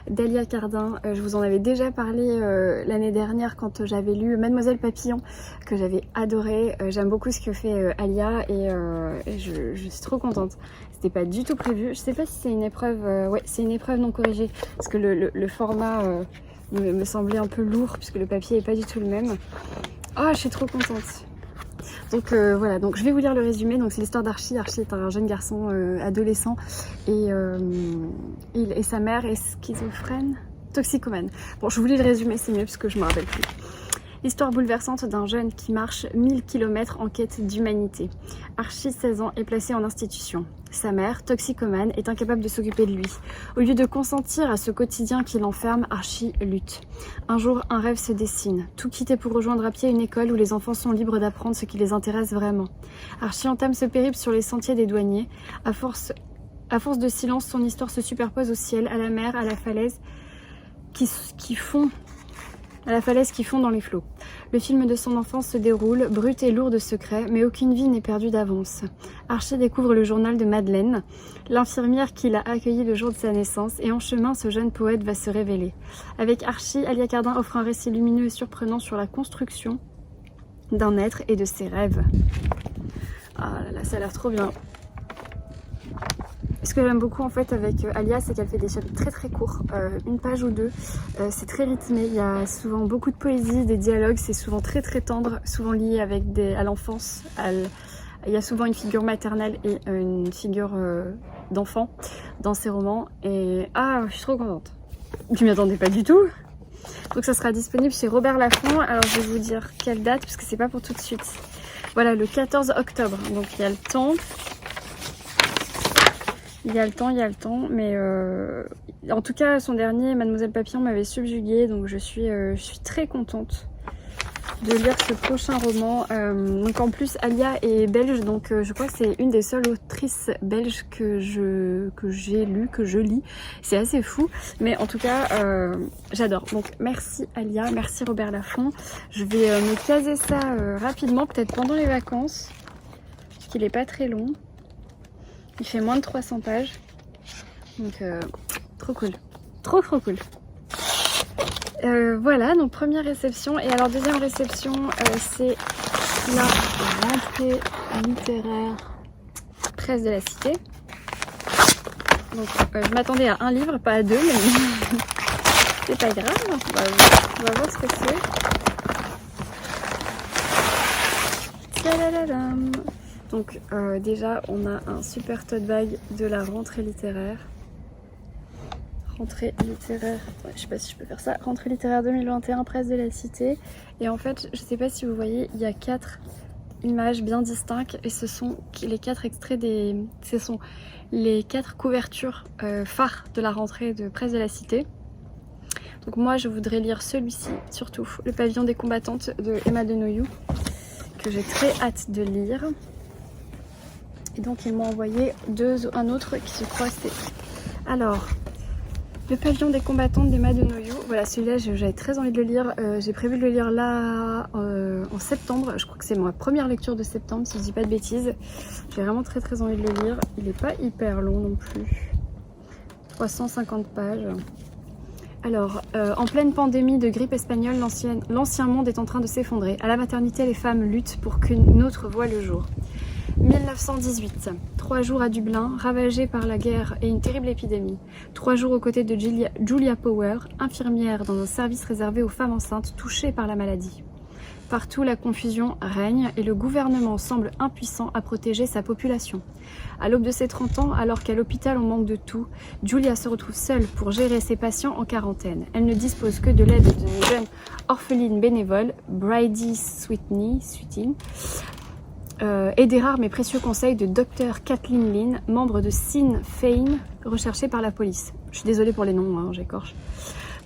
d'Alia Cardin. Je vous en avais déjà parlé l'année dernière quand j'avais lu Mademoiselle Papillon, que j'avais adoré. J'aime beaucoup ce que fait Alia, et je suis trop contente. C'était pas du tout prévu. Je sais pas si c'est une épreuve, ouais, c'est une épreuve non corrigée, parce que le format me semblait un peu lourd, puisque le papier est pas du tout le même. Oh, je suis trop contente. Donc voilà, donc je vais vous lire le résumé. Donc c'est l'histoire d'Archie. Archie est un jeune garçon adolescent, et sa mère est schizophrène, toxicomane. Bon, je vous lis le résumé, c'est mieux parce que je me rappelle plus. Histoire bouleversante d'un jeune qui marche 1000 km en quête d'humanité. Archie, 16 ans, est placé en institution. Sa mère, toxicomane, est incapable de s'occuper de lui. Au lieu de consentir à ce quotidien qui l'enferme, Archie lutte. Un jour, un rêve se dessine. Tout quitter pour rejoindre à pied une école où les enfants sont libres d'apprendre ce qui les intéresse vraiment. Archie entame ce périple sur les sentiers des douaniers. À force de silence, son histoire se superpose au ciel, à la mer, à la falaise qui fond dans les flots. Le film de son enfance se déroule, brut et lourd de secrets, mais aucune vie n'est perdue d'avance. Archie découvre le journal de Madeleine, l'infirmière qui l'a accueilli le jour de sa naissance, et en chemin, ce jeune poète va se révéler. Avec Archie, Alia Cardin offre un récit lumineux et surprenant sur la construction d'un être et de ses rêves. Ah là là, ça a l'air trop bien. Ce que j'aime beaucoup en fait avec Alia, c'est qu'elle fait des chapitres très très courts, une page ou deux. C'est très rythmé, il y a souvent beaucoup de poésie, des dialogues, c'est souvent très très tendre, souvent lié à l'enfance. Il y a souvent une figure maternelle et une figure d'enfant dans ces romans. Et je suis trop contente. Je m'y attendais pas du tout. Donc ça sera disponible chez Robert Laffont. Alors je vais vous dire quelle date, parce que c'est pas pour tout de suite. Voilà, le 14 octobre. Donc il y a le temps. Il y a le temps, mais en tout cas son dernier, Mademoiselle Papillon, m'avait subjuguée, donc je suis très contente de lire ce prochain roman. Donc en plus Alia est belge, donc je crois que c'est une des seules autrices belges que j'ai lu, que je lis. C'est assez fou, mais en tout cas j'adore. Donc merci Alia, merci Robert Laffont. Je vais me caser ça rapidement, peut-être pendant les vacances, parce qu'il est pas très long. Il fait moins de 300 pages, donc trop cool, trop cool. Voilà, donc première réception. Et alors deuxième réception, c'est la rentrée littéraire Presse de la Cité. Donc je m'attendais à un livre, pas à deux, mais c'est pas grave, on va voir ce que c'est. Tadadadam. Donc déjà on a un super tote bag de la rentrée littéraire. Rentrée littéraire, je sais pas si je peux faire ça, rentrée littéraire 2021, Presse de la Cité. Et en fait, je sais pas si vous voyez, il y a 4 images bien distinctes et ce sont les 4 extraits ce sont les 4 couvertures phares de la rentrée de Presse de la Cité. Donc moi je voudrais lire celui-ci, surtout, Le Pavillon des combattantes de Emma Denoyou, que j'ai très hâte de lire. Et donc ils m'ont envoyé un autre qui se croit c'est... Alors... Le Pavillon des combattantes d'Emma Denoyou. Voilà, celui-là, j'avais très envie de le lire. J'ai prévu de le lire là en septembre. Je crois que c'est ma première lecture de septembre, si je dis pas de bêtises. J'ai vraiment très envie de le lire. Il n'est pas hyper long non plus. 350 pages. Alors, en pleine pandémie de grippe espagnole, l'ancien monde est en train de s'effondrer. À la maternité, les femmes luttent pour qu'une autre voie le jour. 1918, 3 jours à Dublin, ravagés par la guerre et une terrible épidémie. 3 jours aux côtés de Julia Power, infirmière dans un service réservé aux femmes enceintes touchées par la maladie. Partout, la confusion règne et le gouvernement semble impuissant à protéger sa population. À l'aube de ses 30 ans, alors qu'à l'hôpital on manque de tout, Julia se retrouve seule pour gérer ses patients en quarantaine. Elle ne dispose que de l'aide d'une jeune orpheline bénévole, Bridie Sweeting, et des rares mais précieux conseils de Dr Kathleen Lynn, membre de Sinn Féin, recherchée par la police. Je suis désolée pour les noms, hein, j'écorche.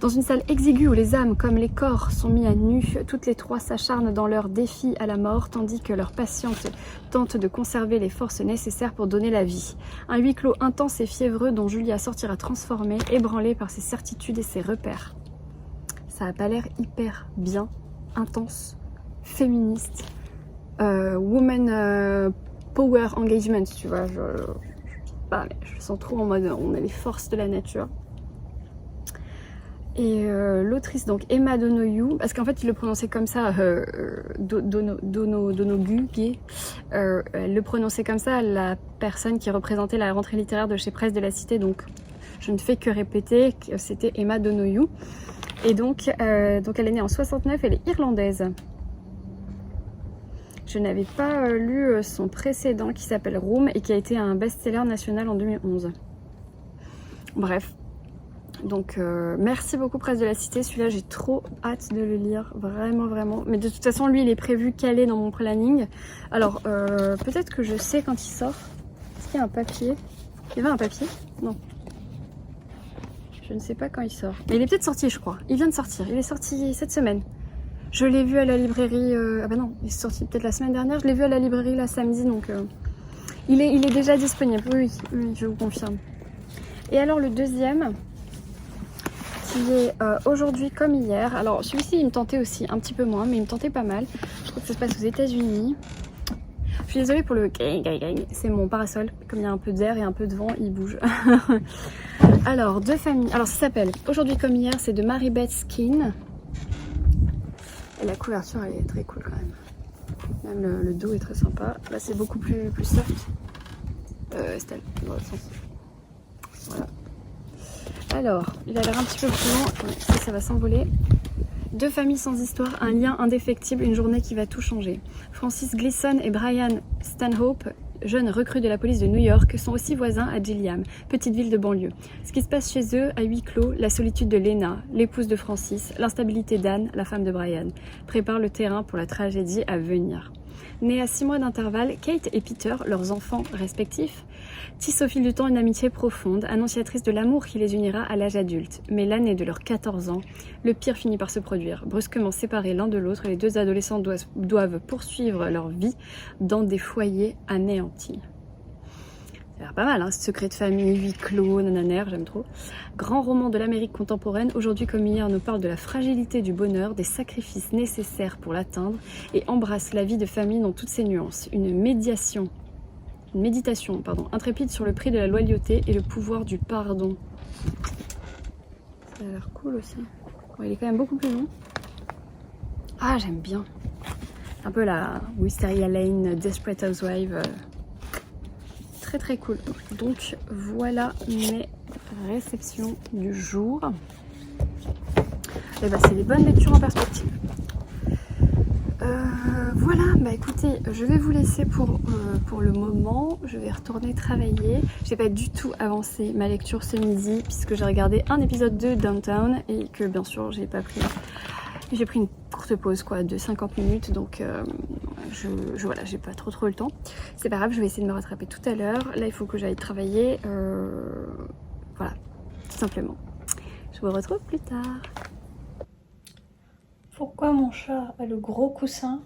Dans une salle exiguë où les âmes comme les corps sont mis à nu, toutes les 3 s'acharnent dans leur défi à la mort, tandis que leur patiente tente de conserver les forces nécessaires pour donner la vie. Un huis clos intense et fiévreux dont Julia sortira transformée, ébranlée par ses certitudes et ses repères. Ça a pas l'air hyper bien, intense, féministe. Woman Power Engagement, tu vois, je sens trop en mode on est les forces de la nature. Et l'autrice, donc Emma Denoyou, parce qu'en fait il le prononçait comme ça, Donogu, elle le prononçait comme ça, la personne qui représentait la rentrée littéraire de chez Presse de la Cité, donc je ne fais que répéter que c'était Emma Denoyou. Et donc elle est née en 69, elle est irlandaise. Je n'avais pas lu son précédent qui s'appelle Room et qui a été un best-seller national en 2011. Bref. Donc merci beaucoup Presse de la Cité, celui-là j'ai trop hâte de le lire, vraiment. Mais de toute façon lui il est prévu calé dans mon planning. Alors peut-être que je sais quand il sort. Est-ce qu'il y a un papier? Il y avait un papier? Non. Je ne sais pas quand il sort. Mais il est peut-être sorti je crois. Il vient de sortir, il est sorti cette semaine. Je l'ai vu à la librairie, ah bah non, il est sorti peut-être la semaine dernière, je l'ai vu à la librairie là samedi, donc il est déjà disponible, oui, je vous confirme. Et alors le deuxième, qui est aujourd'hui comme hier, alors celui-ci il me tentait aussi, un petit peu moins, mais il me tentait pas mal, je crois que ça se passe aux États-Unis. Je suis désolée pour le c'est mon parasol, comme il y a un peu d'air et un peu de vent, il bouge. Alors, 2 familles, alors ça s'appelle Aujourd'hui comme hier, c'est de Mary-Beth Skin. Et la couverture elle est très cool quand même. Même le dos est très sympa. Là c'est beaucoup plus soft. Estelle, dans le sens. Voilà. Alors, il a l'air un petit peu plus long. Ça va s'envoler. 2 familles sans histoire, un lien indéfectible, une journée qui va tout changer. Francis Gleason et Brian Stanhope, jeunes recrues de la police de New York, sont aussi voisins à Gilliam, petite ville de banlieue. Ce qui se passe chez eux, à huis clos, la solitude de Lena, l'épouse de Francis, l'instabilité d'Anne, la femme de Brian, prépare le terrain pour la tragédie à venir. Nés à 6 mois d'intervalle, Kate et Peter, leurs enfants respectifs, tissent au fil du temps une amitié profonde, annonciatrice de l'amour qui les unira à l'âge adulte. Mais l'année de leurs 14 ans, le pire finit par se produire. Brusquement séparés l'un de l'autre, les deux adolescents doivent poursuivre leur vie dans des foyers anéantis. Ça a l'air pas mal, hein, secret de famille, huis clos, nananère, j'aime trop. Grand roman de l'Amérique contemporaine, aujourd'hui comme hier, nous parle de la fragilité du bonheur, des sacrifices nécessaires pour l'atteindre et embrasse la vie de famille dans toutes ses nuances. Une méditation intrépide sur le prix de la loyauté et le pouvoir du pardon. Ça a l'air cool aussi. Bon, il est quand même beaucoup plus long. Ah, j'aime bien. Un peu la Wisteria Lane, Desperate Housewives. Très très cool. Donc voilà mes réceptions du jour. Et bah c'est des bonnes lectures en perspective. Voilà, bah écoutez, je vais vous laisser pour le moment. Je vais retourner travailler. J'ai pas du tout avancé ma lecture ce midi puisque j'ai regardé un épisode de Downtown et que bien sûr j'ai pris une courte pause quoi de 50 minutes, donc voilà, j'ai pas trop le temps. C'est pas grave, je vais essayer de me rattraper tout à l'heure. Là il faut que j'aille travailler, voilà, tout simplement. Je vous retrouve plus tard. Pourquoi mon chat a le gros coussin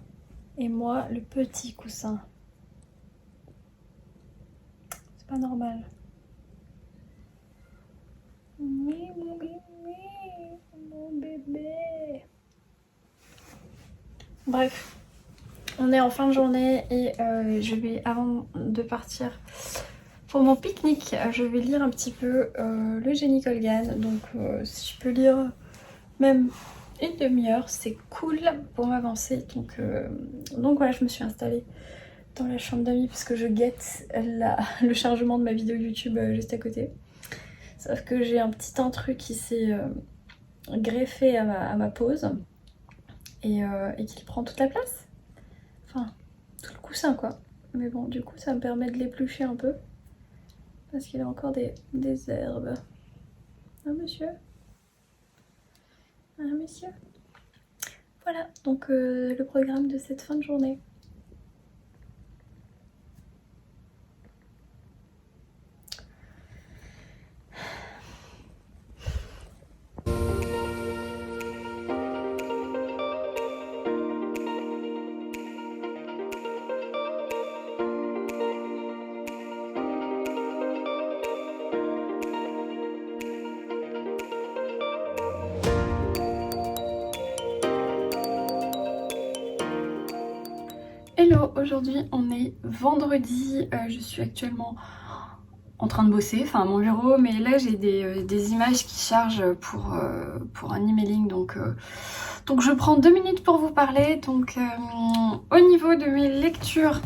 et moi le petit coussin? C'est pas normal. Oui, mon bébé, mon bébé. Bref, on est en fin de journée et je vais, avant de partir pour mon pique-nique, je vais lire un petit peu le Jenny Colgan. Donc si je peux lire même une demi-heure, c'est cool pour m'avancer. Donc voilà, je me suis installée dans la chambre d'amis parce que je guette le chargement de ma vidéo YouTube juste à côté. Sauf que j'ai un petit intrus qui s'est greffé à ma pause. Et qu'il prend toute la place. Enfin, tout le coussin quoi. Mais bon, du coup, ça me permet de l'éplucher un peu. Parce qu'il a encore des herbes. Ah, monsieur? Ah, monsieur? Voilà, donc le programme de cette fin de journée. Hello, aujourd'hui on est vendredi, je suis actuellement en train de bosser, enfin à mon bureau, mais là j'ai des images qui chargent pour un emailing, donc je prends 2 minutes pour vous parler. Donc au niveau de mes lectures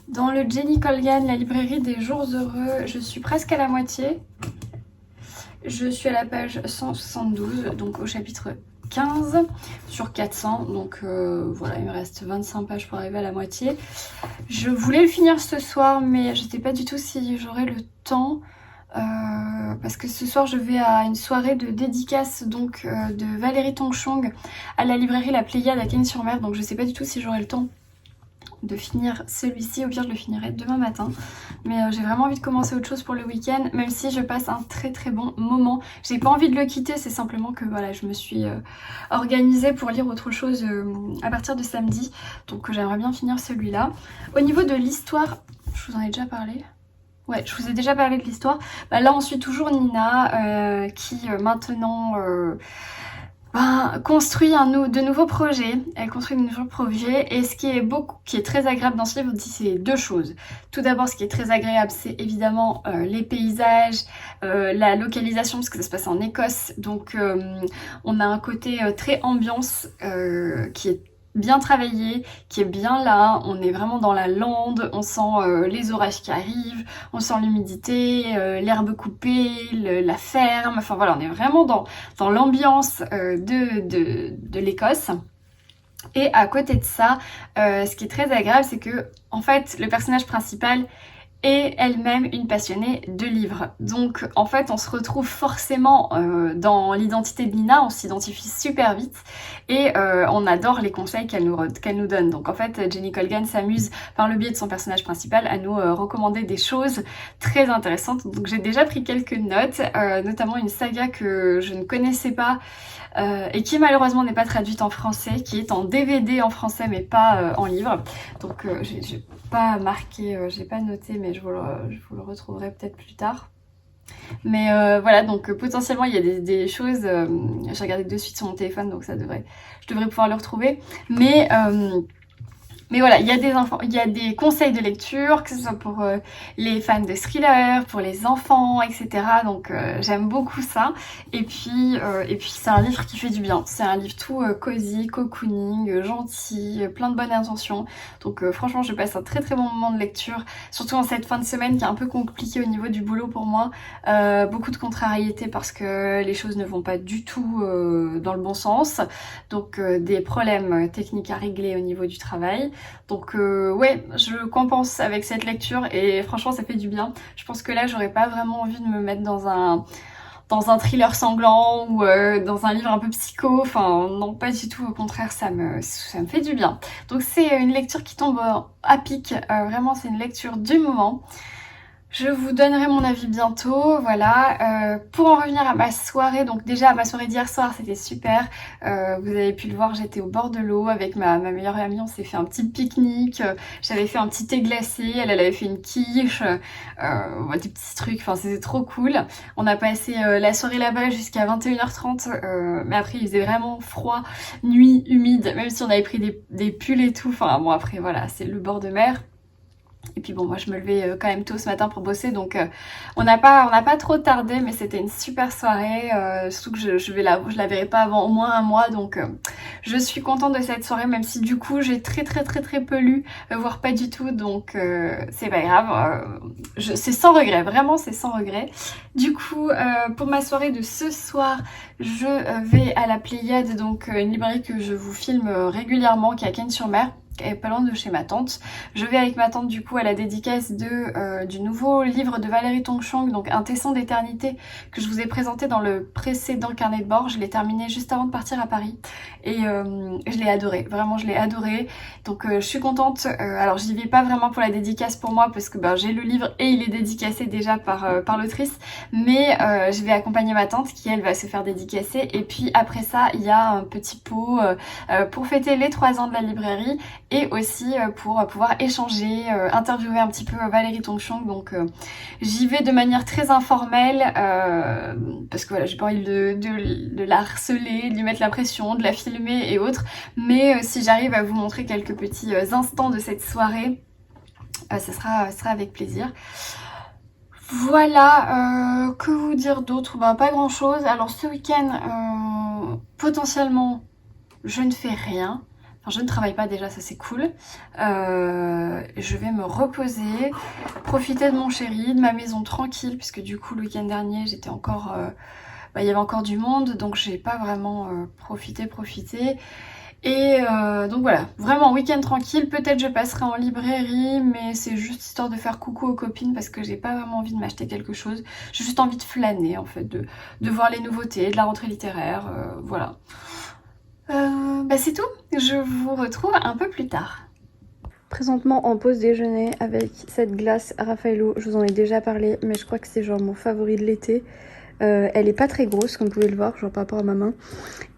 dans le Jenny Colgan, la librairie des jours heureux, je suis presque à la moitié. Je suis à la page 172, donc au chapitre 15 sur 400, donc voilà, il me reste 25 pages pour arriver à la moitié. Je voulais le finir ce soir, mais je sais pas du tout si j'aurai le temps, parce que ce soir je vais à une soirée de dédicace donc de Valérie Tongchong à la librairie La Pléiade à Cagnes-sur-Mer, donc je sais pas du tout si j'aurai le temps de finir celui-ci. Au pire je le finirai demain matin, mais j'ai vraiment envie de commencer autre chose pour le week-end, même si je passe un très très bon moment. J'ai pas envie de le quitter, c'est simplement que voilà, je me suis organisée pour lire autre chose à partir de samedi, donc j'aimerais bien finir celui-là. Au niveau de l'histoire, je vous en ai déjà parlé. Ouais, je vous ai déjà parlé de l'histoire. Bah, là on suit toujours Nina qui maintenant construit de nouveaux projets. Elle construit de nouveaux projets, et ce qui est très agréable dans ce livre, c'est 2 choses. Tout d'abord, ce qui est très agréable, c'est évidemment les paysages, la localisation, parce que ça se passe en Écosse, donc on a un côté très ambiance qui est bien travaillé, qui est bien là. On est vraiment dans la lande, on sent les orages qui arrivent, on sent l'humidité, l'herbe coupée, la ferme, enfin voilà, on est vraiment dans l'ambiance de l'Écosse. Et à côté de ça, ce qui est très agréable, c'est que en fait le personnage principal est elle-même une passionnée de livres. Donc en fait on se retrouve forcément dans l'identité de Nina, on s'identifie super vite et on adore les conseils qu'elle nous donne. Donc en fait Jenny Colgan s'amuse par le biais de son personnage principal à nous recommander des choses très intéressantes. Donc j'ai déjà pris quelques notes, notamment une saga que je ne connaissais pas et qui malheureusement n'est pas traduite en français, qui est en DVD en français mais pas en livre. Donc j'ai pas marqué, j'ai pas noté, mais je vous le retrouverai peut-être plus tard. Mais voilà, donc potentiellement il y a des choses, j'ai regardé de suite sur mon téléphone, donc je devrais pouvoir le retrouver. Mais voilà, il y a des conseils de lecture, que ce soit pour les fans de thriller, pour les enfants, etc. Donc j'aime beaucoup ça. Et puis c'est un livre qui fait du bien. C'est un livre tout cosy, cocooning, gentil, plein de bonnes intentions. Donc franchement, je passe un très très bon moment de lecture, surtout en cette fin de semaine qui est un peu compliquée au niveau du boulot pour moi. Beaucoup de contrariétés parce que les choses ne vont pas du tout dans le bon sens. Donc des problèmes techniques à régler au niveau du travail. Donc ouais, je compense avec cette lecture et franchement ça fait du bien. Je pense que là j'aurais pas vraiment envie de me mettre dans un thriller sanglant ou dans un livre un peu psycho, enfin non pas du tout, au contraire ça me fait du bien. Donc c'est une lecture qui tombe à pic, vraiment c'est une lecture du moment. Je vous donnerai mon avis bientôt, voilà. Pour en revenir à ma soirée, donc déjà ma soirée d'hier soir c'était super. Vous avez pu le voir, j'étais au bord de l'eau avec ma meilleure amie, on s'est fait un petit pique-nique. J'avais fait un petit thé glacé, elle avait fait une quiche, des petits trucs, enfin c'était trop cool. On a passé la soirée là-bas jusqu'à 21h30, mais après il faisait vraiment froid, nuit, humide, même si on avait pris des pulls et tout. Enfin bon après voilà, c'est le bord de mer. Et puis bon, moi je me levais quand même tôt ce matin pour bosser, donc on n'a pas trop tardé, mais c'était une super soirée, surtout que je la verrai pas avant au moins un mois, donc je suis contente de cette soirée, même si du coup j'ai très peu lu, voire pas du tout, donc c'est pas grave, c'est sans regret, vraiment c'est sans regret. Du coup, pour ma soirée de ce soir, je vais à la Pléiade, donc une librairie que je vous filme régulièrement, qui est à Cannes-sur-Mer, est pas loin de chez ma tante. Je vais avec ma tante du coup à la dédicace du nouveau livre de Valérie Tongchang, donc Un tesson d'éternité, que je vous ai présenté dans le précédent carnet de bord. Je l'ai terminé juste avant de partir à Paris et je l'ai adoré, vraiment je l'ai adoré. Donc je suis contente. Alors j'y vais pas vraiment pour la dédicace pour moi parce que j'ai le livre et il est dédicacé déjà par l'autrice, mais je vais accompagner ma tante qui elle va se faire dédicacer, et puis après ça il y a un petit pot pour fêter les 3 ans de la librairie et aussi pour pouvoir échanger, interviewer un petit peu Valérie Tongchang. Donc j'y vais de manière très informelle parce que voilà, j'ai pas envie de la harceler, de lui mettre la pression, de la filmer et autres, mais si j'arrive à vous montrer quelques petits instants de cette soirée, ça sera avec plaisir. Voilà, que vous dire d'autre? Pas grand chose. Alors ce week-end, potentiellement je ne fais rien. Enfin, je ne travaille pas déjà, ça c'est cool. Je vais me reposer, profiter de mon chéri, de ma maison tranquille, puisque du coup le week-end dernier j'étais encore, il y avait encore du monde, donc j'ai pas vraiment profité. Et donc voilà, vraiment week-end tranquille. Peut-être je passerai en librairie, mais c'est juste histoire de faire coucou aux copines parce que j'ai pas vraiment envie de m'acheter quelque chose. J'ai juste envie de flâner en fait, de voir les nouveautés, de la rentrée littéraire, voilà. C'est tout, je vous retrouve un peu plus tard. Présentement en pause déjeuner avec cette glace Raffaello, je vous en ai déjà parlé, mais je crois que c'est genre mon favori de l'été. Elle est pas très grosse comme vous pouvez le voir, genre par rapport à ma main,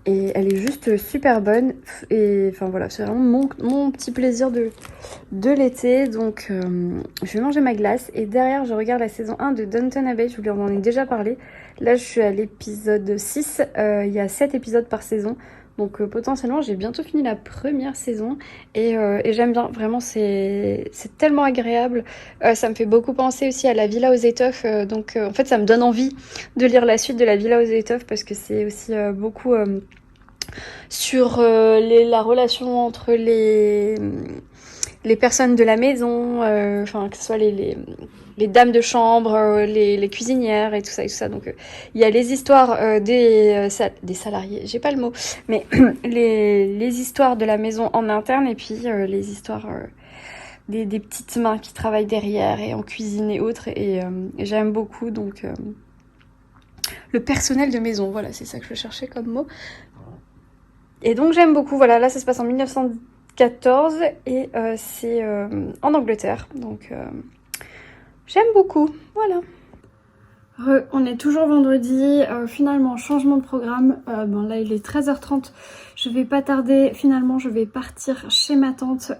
et elle est juste super bonne, et enfin voilà, c'est vraiment mon petit plaisir de l'été. Donc je vais manger ma glace, et derrière je regarde la saison 1 de Downton Abbey, je vous en ai déjà parlé. Là je suis à l'épisode 6, il y a 7 épisodes par saison. Donc potentiellement j'ai bientôt fini la première saison et j'aime bien, vraiment c'est tellement agréable. Ça me fait beaucoup penser aussi à la Villa aux étoffes, donc en fait ça me donne envie de lire la suite de la Villa aux étoffes parce que c'est aussi beaucoup sur la relation entre les personnes de la maison, enfin que ce soit les dames de chambre, les cuisinières et tout ça. Donc il y a les histoires des salariés, j'ai pas le mot, mais les histoires de la maison en interne, et puis les histoires des petites mains qui travaillent derrière et en cuisine et autres. Et j'aime beaucoup, donc le personnel de maison, voilà, c'est ça que je cherchais comme mot. Et donc j'aime beaucoup, voilà, là ça se passe en 1914 et c'est en Angleterre, donc j'aime beaucoup, voilà. On est toujours vendredi, finalement changement de programme, bon là il est 13h30, je vais pas tarder, finalement je vais partir chez ma tante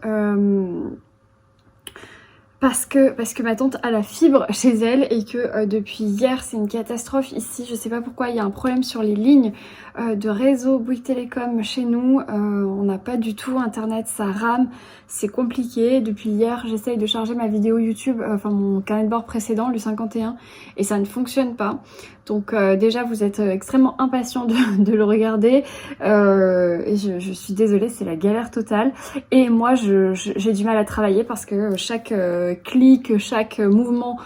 parce que ma tante a la fibre chez elle et que depuis hier c'est une catastrophe ici, je sais pas pourquoi, il y a un problème sur les lignes de réseau Bouygues Télécom chez nous, on n'a pas du tout internet, ça rame, c'est compliqué. Depuis hier j'essaye de charger ma vidéo YouTube, enfin mon carnet de bord précédent, le 51, et ça ne fonctionne pas. Donc déjà vous êtes extrêmement impatient de le regarder, et je suis désolée, c'est la galère totale. Et moi j'ai du mal à travailler parce que chaque clic, chaque mouvement,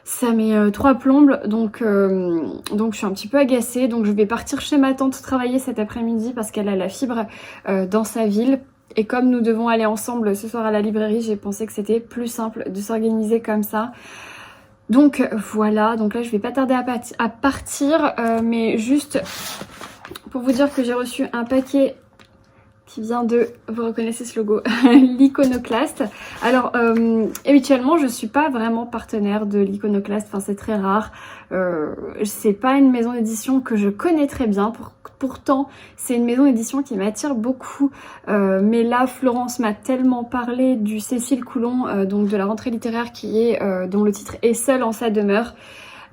ça met 3 plombes, donc je suis un petit peu agacée. Donc je vais partir chez ma tante travailler cet après-midi parce qu'elle a la fibre dans sa ville. Et comme nous devons aller ensemble ce soir à la librairie, j'ai pensé que c'était plus simple de s'organiser comme ça. Donc voilà, donc là je vais pas tarder à partir, mais juste pour vous dire que j'ai reçu un paquet qui vient de, vous reconnaissez ce logo, l'Iconoclaste. Alors habituellement je suis pas vraiment partenaire de l'Iconoclaste, enfin c'est très rare, c'est pas une maison d'édition que je connais très bien, pourtant c'est une maison d'édition qui m'attire beaucoup, mais là Florence m'a tellement parlé du Cécile Coulon, donc de la rentrée littéraire qui est, dont le titre est Seule en sa demeure.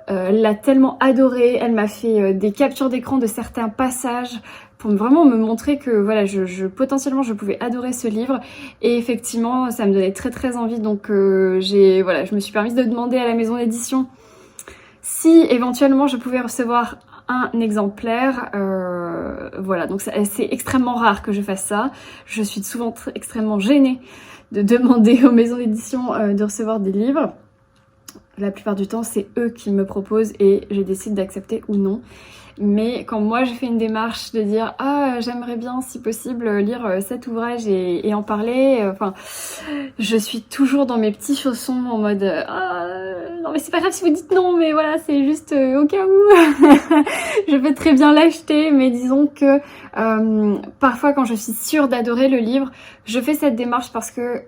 Elle l'a tellement adoré, elle m'a fait des captures d'écran de certains passages pour vraiment me montrer que voilà, potentiellement je pouvais adorer ce livre, et effectivement ça me donnait très très envie, donc voilà, je me suis permise de demander à la maison d'édition si éventuellement je pouvais recevoir un exemplaire, voilà, donc c'est extrêmement rare que je fasse ça, je suis souvent extrêmement gênée de demander aux maisons d'édition de recevoir des livres. La plupart du temps, c'est eux qui me proposent et je décide d'accepter ou non. Mais quand moi j'ai fait une démarche de dire ah j'aimerais bien si possible lire cet ouvrage et en parler, enfin je suis toujours dans mes petits chaussons en mode ah non mais c'est pas grave si vous dites non, mais voilà c'est juste au cas où. Je peux très bien l'acheter, mais disons que parfois quand je suis sûre d'adorer le livre, je fais cette démarche parce que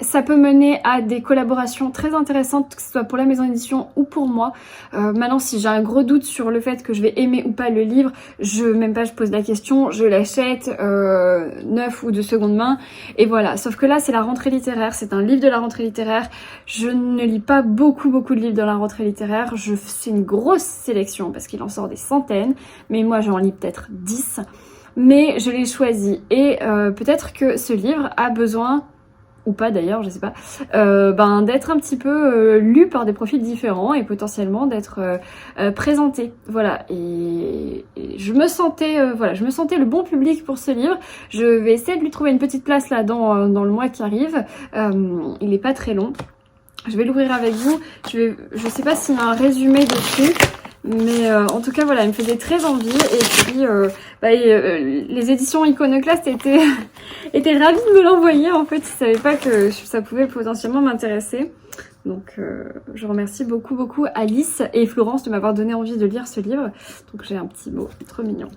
ça peut mener à des collaborations très intéressantes, que ce soit pour la maison d'édition ou pour moi. Maintenant, si j'ai un gros doute sur le fait que je vais aimer ou pas le livre, je pose la question, je l'achète neuf ou de seconde main, et voilà. Sauf que là, c'est la rentrée littéraire, c'est un livre de la rentrée littéraire. Je ne lis pas beaucoup de livres de la rentrée littéraire. C'est une grosse sélection parce qu'il en sort des centaines, mais moi j'en lis peut-être 10. Mais je l'ai choisi, et peut-être que ce livre a besoin, ou pas d'ailleurs, je sais pas, d'être un petit peu lu par des profils différents et potentiellement d'être présenté, voilà. Et je me sentais le bon public pour ce livre. Je vais essayer de lui trouver une petite place là dans le mois qui arrive. Il est pas très long. Je vais l'ouvrir avec vous. Je sais pas s'il y a un résumé dessus, mais en tout cas voilà, il me faisait très envie. Et puis les éditions Iconoclast étaient ravies de me l'envoyer. En fait, ils savaient pas que ça pouvait potentiellement m'intéresser. Donc je remercie beaucoup Alice et Florence de m'avoir donné envie de lire ce livre. Donc j'ai un petit mot trop mignon.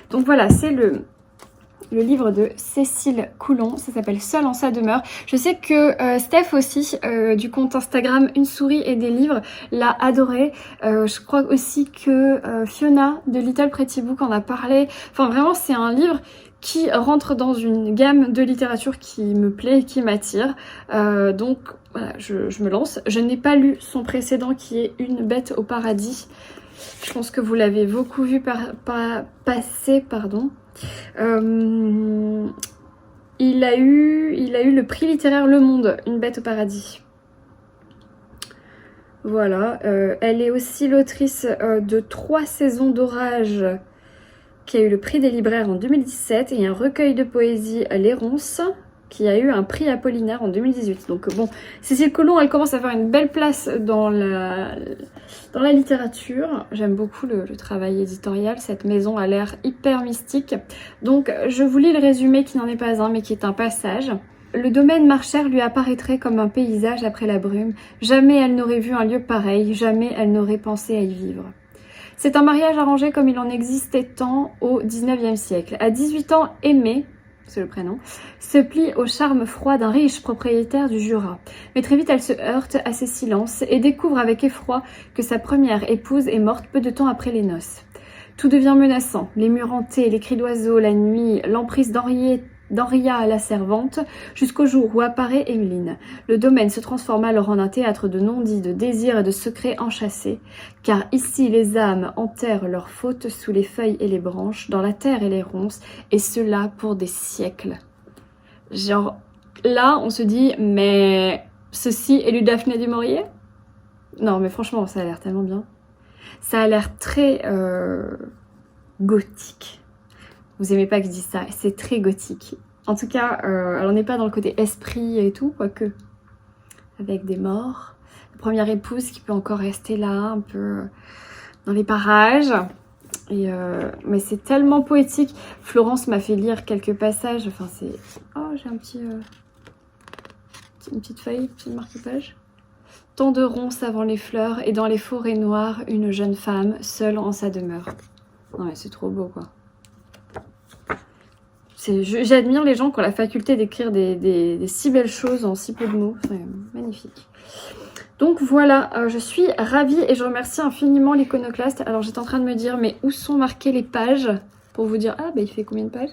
Donc voilà, c'est le livre de Cécile Coulon, ça s'appelle Seule en sa demeure. Je sais que Steph aussi, du compte Instagram Une souris et des livres, l'a adoré. Je crois aussi que Fiona de Little Pretty Book en a parlé. Enfin vraiment, c'est un livre qui rentre dans une gamme de littérature qui me plaît et qui m'attire. Donc voilà, je me lance. Je n'ai pas lu son précédent qui est Une bête au paradis. Je pense que vous l'avez beaucoup vu passer, pardon. Il a eu le prix littéraire Le Monde, Une bête au paradis. Voilà, elle est aussi l'autrice de 3 saisons d'orage qui a eu le prix des libraires en 2017 et un recueil de poésie Les Ronces qui a eu un prix Apollinaire en 2018. Donc bon, Cécile Coulon, elle commence à faire une belle place dans la littérature. J'aime beaucoup le travail éditorial. Cette maison a l'air hyper mystique. Donc je vous lis le résumé qui n'en est pas un, mais qui est un passage. Le domaine Marchère lui apparaîtrait comme un paysage après la brume. Jamais elle n'aurait vu un lieu pareil, jamais elle n'aurait pensé à y vivre. C'est un mariage arrangé comme il en existait tant au XIXe siècle. À 18 ans, Aimée, c'est le prénom, se plie au charme froid d'un riche propriétaire du Jura. Mais très vite, elle se heurte à ses silences et découvre avec effroi que sa première épouse est morte peu de temps après les noces. Tout devient menaçant, les murs hantés, les cris d'oiseaux, la nuit, l'emprise d'Henria la servante, jusqu'au jour où apparaît Emmeline. Le domaine se transforme alors en un théâtre de non-dits, de désirs et de secrets enchâssés, car ici les âmes enterrent leurs fautes sous les feuilles et les branches, dans la terre et les ronces, et cela pour des siècles. Genre, là, on se dit, mais ceci est du Daphné du Maurier? Non, mais franchement, ça a l'air tellement bien. Ça a l'air très gothique. Vous aimez pas que je dise ça, c'est très gothique. En tout cas, elle n'est pas dans le côté esprit et tout, quoique. Avec des morts. La première épouse qui peut encore rester là, un peu dans les parages. Mais c'est tellement poétique. Florence m'a fait lire quelques passages. Enfin, c'est... Oh, j'ai un petit... une petite feuille, un petit marque-page. Tant de ronces avant les fleurs, et dans les forêts noires, une jeune femme, seule en sa demeure. Non mais c'est trop beau, quoi. J'admire les gens qui ont la faculté d'écrire des si belles choses en si peu de mots. C'est magnifique. Donc voilà, je suis ravie et je remercie infiniment l'Iconoclaste. Alors j'étais en train de me dire, mais où sont marquées les pages? Pour vous dire, ah bah il fait combien de pages?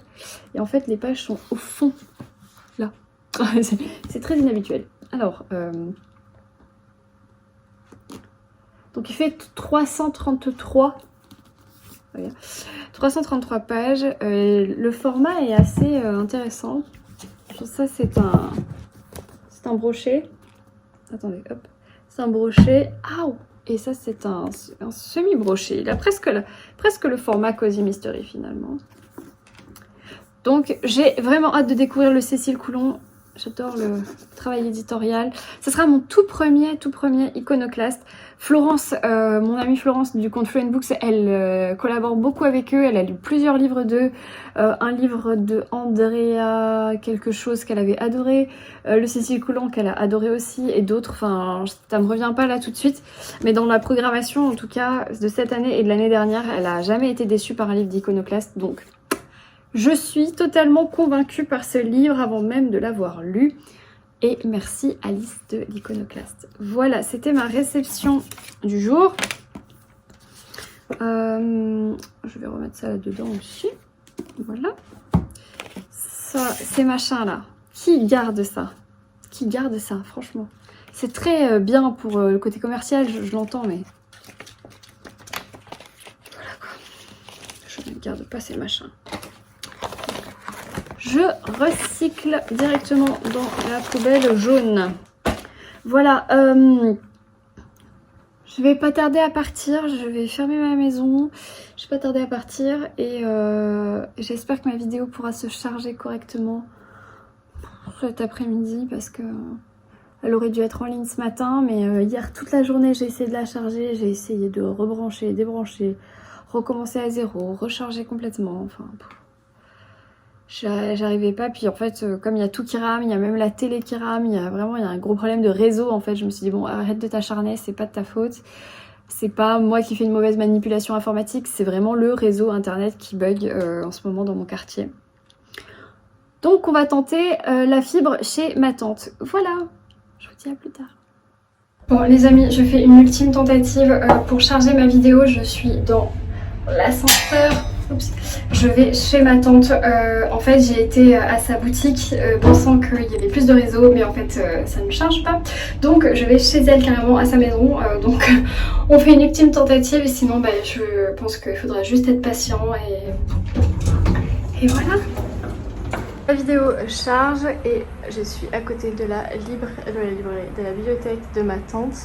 Et en fait les pages sont au fond, là. C'est très inhabituel. Alors... donc il fait 333. Voilà. 333 pages. Le format est assez intéressant. Ça c'est un brochet. Attendez, hop. C'est un brochet. Ah, et ça c'est un semi-brochet. Il a presque le format Cozy Mystery finalement. Donc j'ai vraiment hâte de découvrir le Cécile Coulon. J'adore le travail éditorial. Ce sera mon tout premier Iconoclaste. Florence, mon amie Florence du compte Fluent Books, elle collabore beaucoup avec eux. Elle a lu plusieurs livres d'eux. Un livre de Andrea quelque chose qu'elle avait adoré. Le Cécile Coulon qu'elle a adoré aussi. Et d'autres, enfin ça me revient pas là tout de suite. Mais dans la programmation en tout cas de cette année et de l'année dernière, elle a jamais été déçue par un livre d'Iconoclaste. Donc... je suis totalement convaincue par ce livre avant même de l'avoir lu. Et merci Alice de l'Iconoclaste. Voilà, c'était ma réception du jour. Je vais remettre ça là-dedans aussi. Voilà. Ça, ces machins-là. Qui garde ça? Qui garde ça, franchement? C'est très bien pour le côté commercial, je l'entends, mais... voilà quoi. Je ne garde pas ces machins. Je recycle directement dans la poubelle jaune. Voilà, je vais pas tarder à partir, je vais fermer ma maison, je vais pas tarder à partir et j'espère que ma vidéo pourra se charger correctement cet après-midi parce que elle aurait dû être en ligne ce matin, mais hier toute la journée j'ai essayé de la charger, j'ai essayé de rebrancher, débrancher, recommencer à zéro, recharger complètement, enfin... j'arrivais pas, puis en fait comme il y a tout qui rame, il y a même la télé qui rame, il y a un gros problème de réseau en fait. Je me suis dit bon, arrête de t'acharner, c'est pas de ta faute, c'est pas moi qui fais une mauvaise manipulation informatique, c'est vraiment le réseau internet qui bug en ce moment dans mon quartier. Donc on va tenter la fibre chez ma tante. Voilà, je vous dis à plus tard. Bon les amis, je fais une ultime tentative pour charger ma vidéo. Je suis dans l'ascenseur. Oups. Je vais chez ma tante. En fait j'ai été à sa boutique pensant qu'il y avait plus de réseau, mais en fait ça ne charge pas, donc je vais chez elle carrément à sa maison. Donc on fait une ultime tentative et sinon bah, je pense qu'il faudra juste être patient et voilà. La vidéo charge et je suis à côté de la bibliothèque de ma tante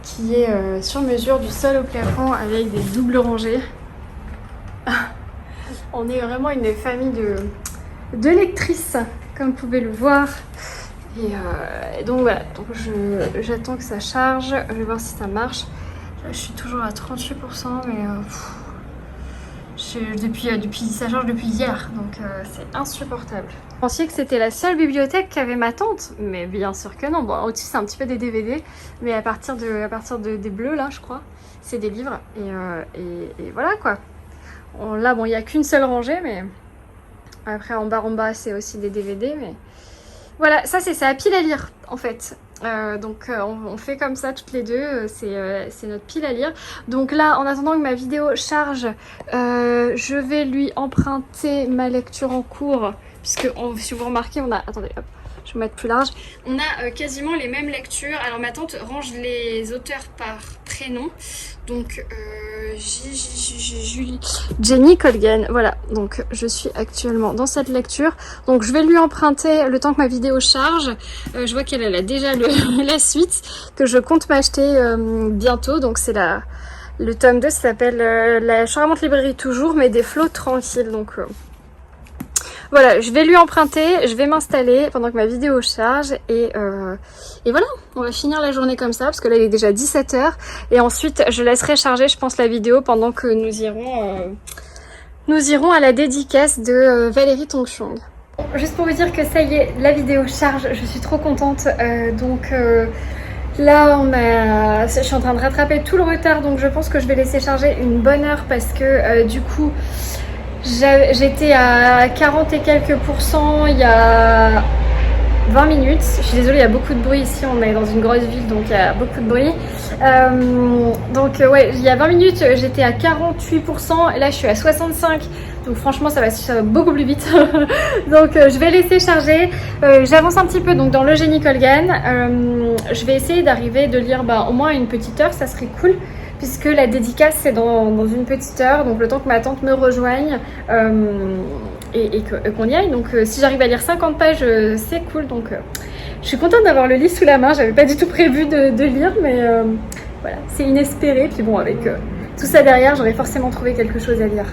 qui est sur mesure du sol au plafond avec des doubles rangées. On est vraiment une famille de lectrices, comme vous pouvez le voir. Et donc voilà, donc j'attends que ça charge. Je vais voir si ça marche. Là, je suis toujours à 38%, mais je ça charge depuis hier, donc c'est insupportable. Vous pensiez que c'était la seule bibliothèque qu'avait ma tante, mais bien sûr que non. Bon, au-dessus c'est un petit peu des DVD, mais à partir des bleus là, je crois, c'est des livres et voilà quoi. Là bon, il n'y a qu'une seule rangée, mais après en bas c'est aussi des DVD, mais voilà, ça c'est sa pile à lire en fait. On fait comme ça toutes les deux, c'est notre pile à lire. Donc là, en attendant que ma vidéo charge, je vais lui emprunter ma lecture en cours. Puisque si vous remarquez, on a... Attendez, hop, je vais me mettre plus large. On a quasiment les mêmes lectures. Alors ma tante range les auteurs par prénom. Donc Jenny Colgan, voilà, donc je suis actuellement dans cette lecture, donc je vais lui emprunter le temps que ma vidéo charge. Je vois qu'elle a déjà la suite que je compte m'acheter bientôt, donc c'est le tome 2, ça s'appelle la Charmante librairie toujours, mais des flots tranquilles, donc voilà, je vais lui emprunter, je vais m'installer pendant que ma vidéo charge et voilà, on va finir la journée comme ça parce que là il est déjà 17 h et ensuite je laisserai charger je pense la vidéo pendant que nous irons à la dédicace de Valérie Tongchong. Juste pour vous dire que ça y est, la vidéo charge, je suis trop contente, là je suis en train de rattraper tout le retard, donc je pense que je vais laisser charger une bonne heure parce que du coup j'étais à 40 et quelques % il y a 20 minutes. Je suis désolée, il y a beaucoup de bruit ici, on est dans une grosse ville donc il y a beaucoup de bruit. Ouais, il y a 20 minutes j'étais à 48% et là je suis à 65%. Donc franchement ça va beaucoup plus vite. Donc je vais laisser charger. J'avance un petit peu donc dans le Jenny Colgan. Je vais essayer de lire au moins une petite heure, ça serait cool. Puisque la dédicace c'est dans une petite heure, donc le temps que ma tante me rejoigne et qu'on y aille. Donc si j'arrive à lire 50 pages, c'est cool. Donc je suis contente d'avoir le livre sous la main, j'avais pas du tout prévu de lire, mais voilà, c'est inespéré. Puis bon, avec tout ça derrière, j'aurais forcément trouvé quelque chose à lire.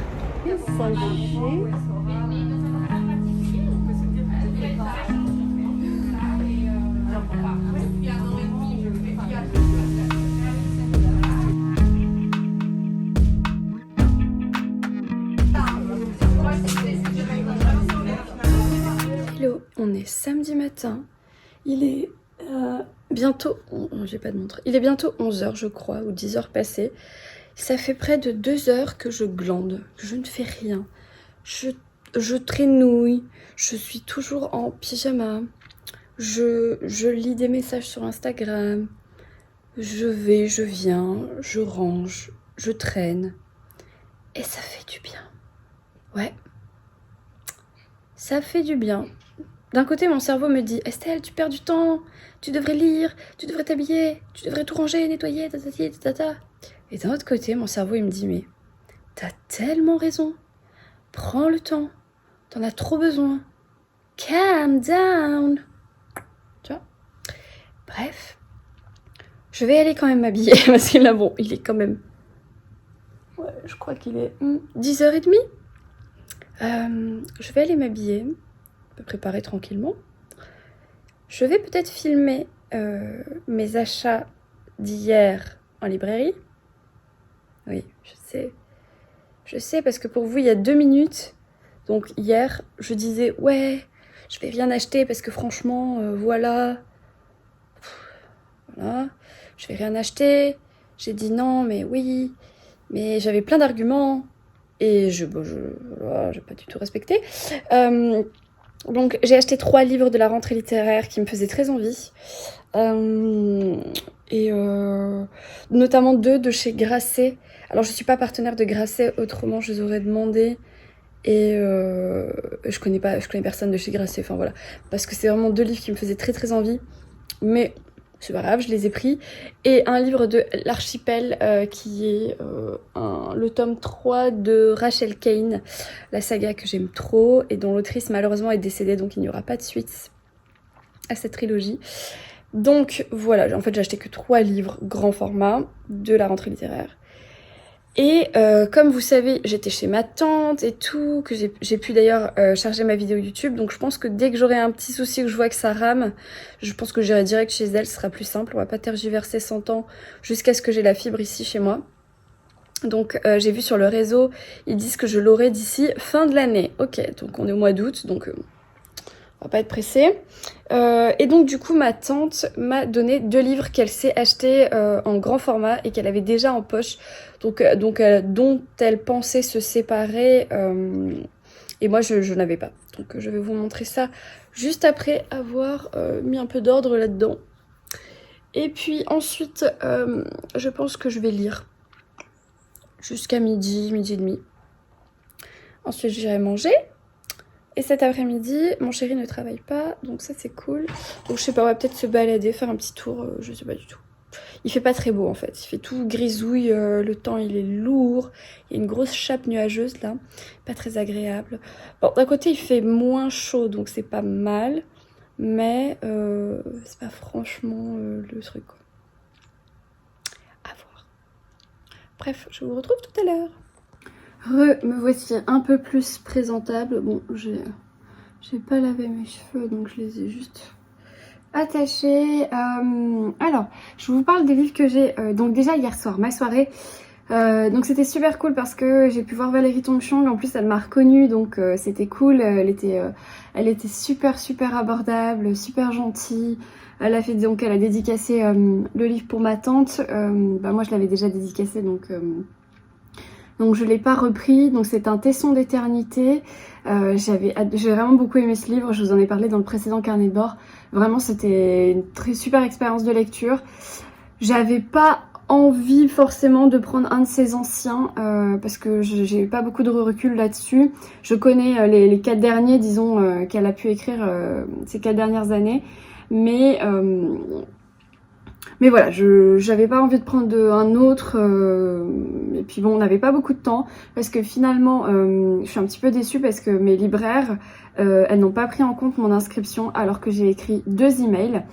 Hello, on est samedi matin, il est bientôt, j'ai pas de montre, il est bientôt 11 h je crois, ou 10 h passées. Ça fait près de 2 heures que je glande, que je ne fais rien, je traînouille, je suis toujours en pyjama, je lis des messages sur Instagram, je vais, je viens, je range, je traîne, et ça fait du bien, ouais, ça fait du bien. D'un côté, mon cerveau me dit « Estelle, tu perds du temps, tu devrais lire, tu devrais t'habiller, tu devrais tout ranger, nettoyer, tatati, tatata. » Et d'un autre côté, mon cerveau, il me dit « Mais t'as tellement raison, prends le temps, t'en as trop besoin, calm down. » Tu vois? Bref, je vais aller quand même m'habiller, parce que là, bon, il est quand même... Ouais, je crois qu'il est 10 h 30. Je vais aller m'habiller, me préparer tranquillement. Je vais peut-être filmer mes achats d'hier en librairie. Oui, je sais parce que pour vous il y a 2 minutes, donc hier je disais ouais je vais rien acheter parce que franchement voilà, je vais rien acheter. J'ai dit non mais oui, mais j'avais plein d'arguments et voilà, j'ai pas du tout respecté. Donc j'ai acheté 3 livres de la rentrée littéraire qui me faisaient très envie. Notamment 2 de chez Grasset. Alors je suis pas partenaire de Grasset, autrement je les aurais demandé. Et je connais personne de chez Grasset, enfin voilà. Parce que c'est vraiment 2 livres qui me faisaient très très envie. Mais c'est pas grave, je les ai pris. Et un livre de l'Archipel qui est le tome 3 de Rachel Kane, la saga que j'aime trop et dont l'autrice malheureusement est décédée, donc il n'y aura pas de suite à cette trilogie. Donc voilà, en fait j'ai acheté que 3 livres grand format de la rentrée littéraire. Et comme vous savez, j'étais chez ma tante et tout, que j'ai pu d'ailleurs charger ma vidéo YouTube. Donc je pense que dès que j'aurai un petit souci, que je vois que ça rame, je pense que j'irai direct chez elle, ce sera plus simple. On va pas tergiverser 100 ans jusqu'à ce que j'ai la fibre ici chez moi. Donc j'ai vu sur le réseau, ils disent que je l'aurai d'ici fin de l'année. Ok, donc on est au mois d'août, donc on va pas être pressé. Et donc du coup ma tante m'a donné 2 livres qu'elle s'est achetés en grand format et qu'elle avait déjà en poche. Donc dont elle pensait se séparer et moi je n'avais pas. Donc je vais vous montrer ça juste après avoir mis un peu d'ordre là-dedans. Et puis ensuite je pense que je vais lire jusqu'à midi, midi et demi. Ensuite j'irai manger. Et cet après-midi, mon chéri ne travaille pas, donc ça c'est cool. Donc je sais pas, on va peut-être se balader, faire un petit tour, je sais pas du tout. Il fait pas très beau en fait, il fait tout grisouille, le temps il est lourd, il y a une grosse chape nuageuse là, pas très agréable. Bon, d'un côté il fait moins chaud, donc c'est pas mal, mais c'est pas franchement le truc quoi. À voir. Bref, je vous retrouve tout à l'heure. Me voici un peu plus présentable. Bon, j'ai pas lavé mes cheveux, donc je les ai juste attachés. Alors, je vous parle des livres que j'ai. Donc déjà hier soir, ma soirée. Donc c'était super cool parce que j'ai pu voir Valérie Tongchong. En plus, elle m'a reconnue, donc c'était cool. Elle était super abordable, super gentille. Elle a fait donc elle a dédicacé le livre pour ma tante. Moi, je l'avais déjà dédicacé, donc je l'ai pas repris, donc c'est un Tesson d'éternité. J'ai vraiment beaucoup aimé ce livre, je vous en ai parlé dans le précédent carnet de bord. Vraiment c'était une super expérience de lecture. J'avais pas envie forcément de prendre un de ses anciens parce que j'ai pas beaucoup de recul là-dessus. Je connais les 4 derniers, disons, qu'elle a pu écrire ces 4 dernières années, mais voilà, j'avais pas envie de prendre un autre, et puis bon, on n'avait pas beaucoup de temps, parce que finalement, je suis un petit peu déçue parce que mes libraires, elles n'ont pas pris en compte mon inscription, alors que j'ai écrit 2 emails.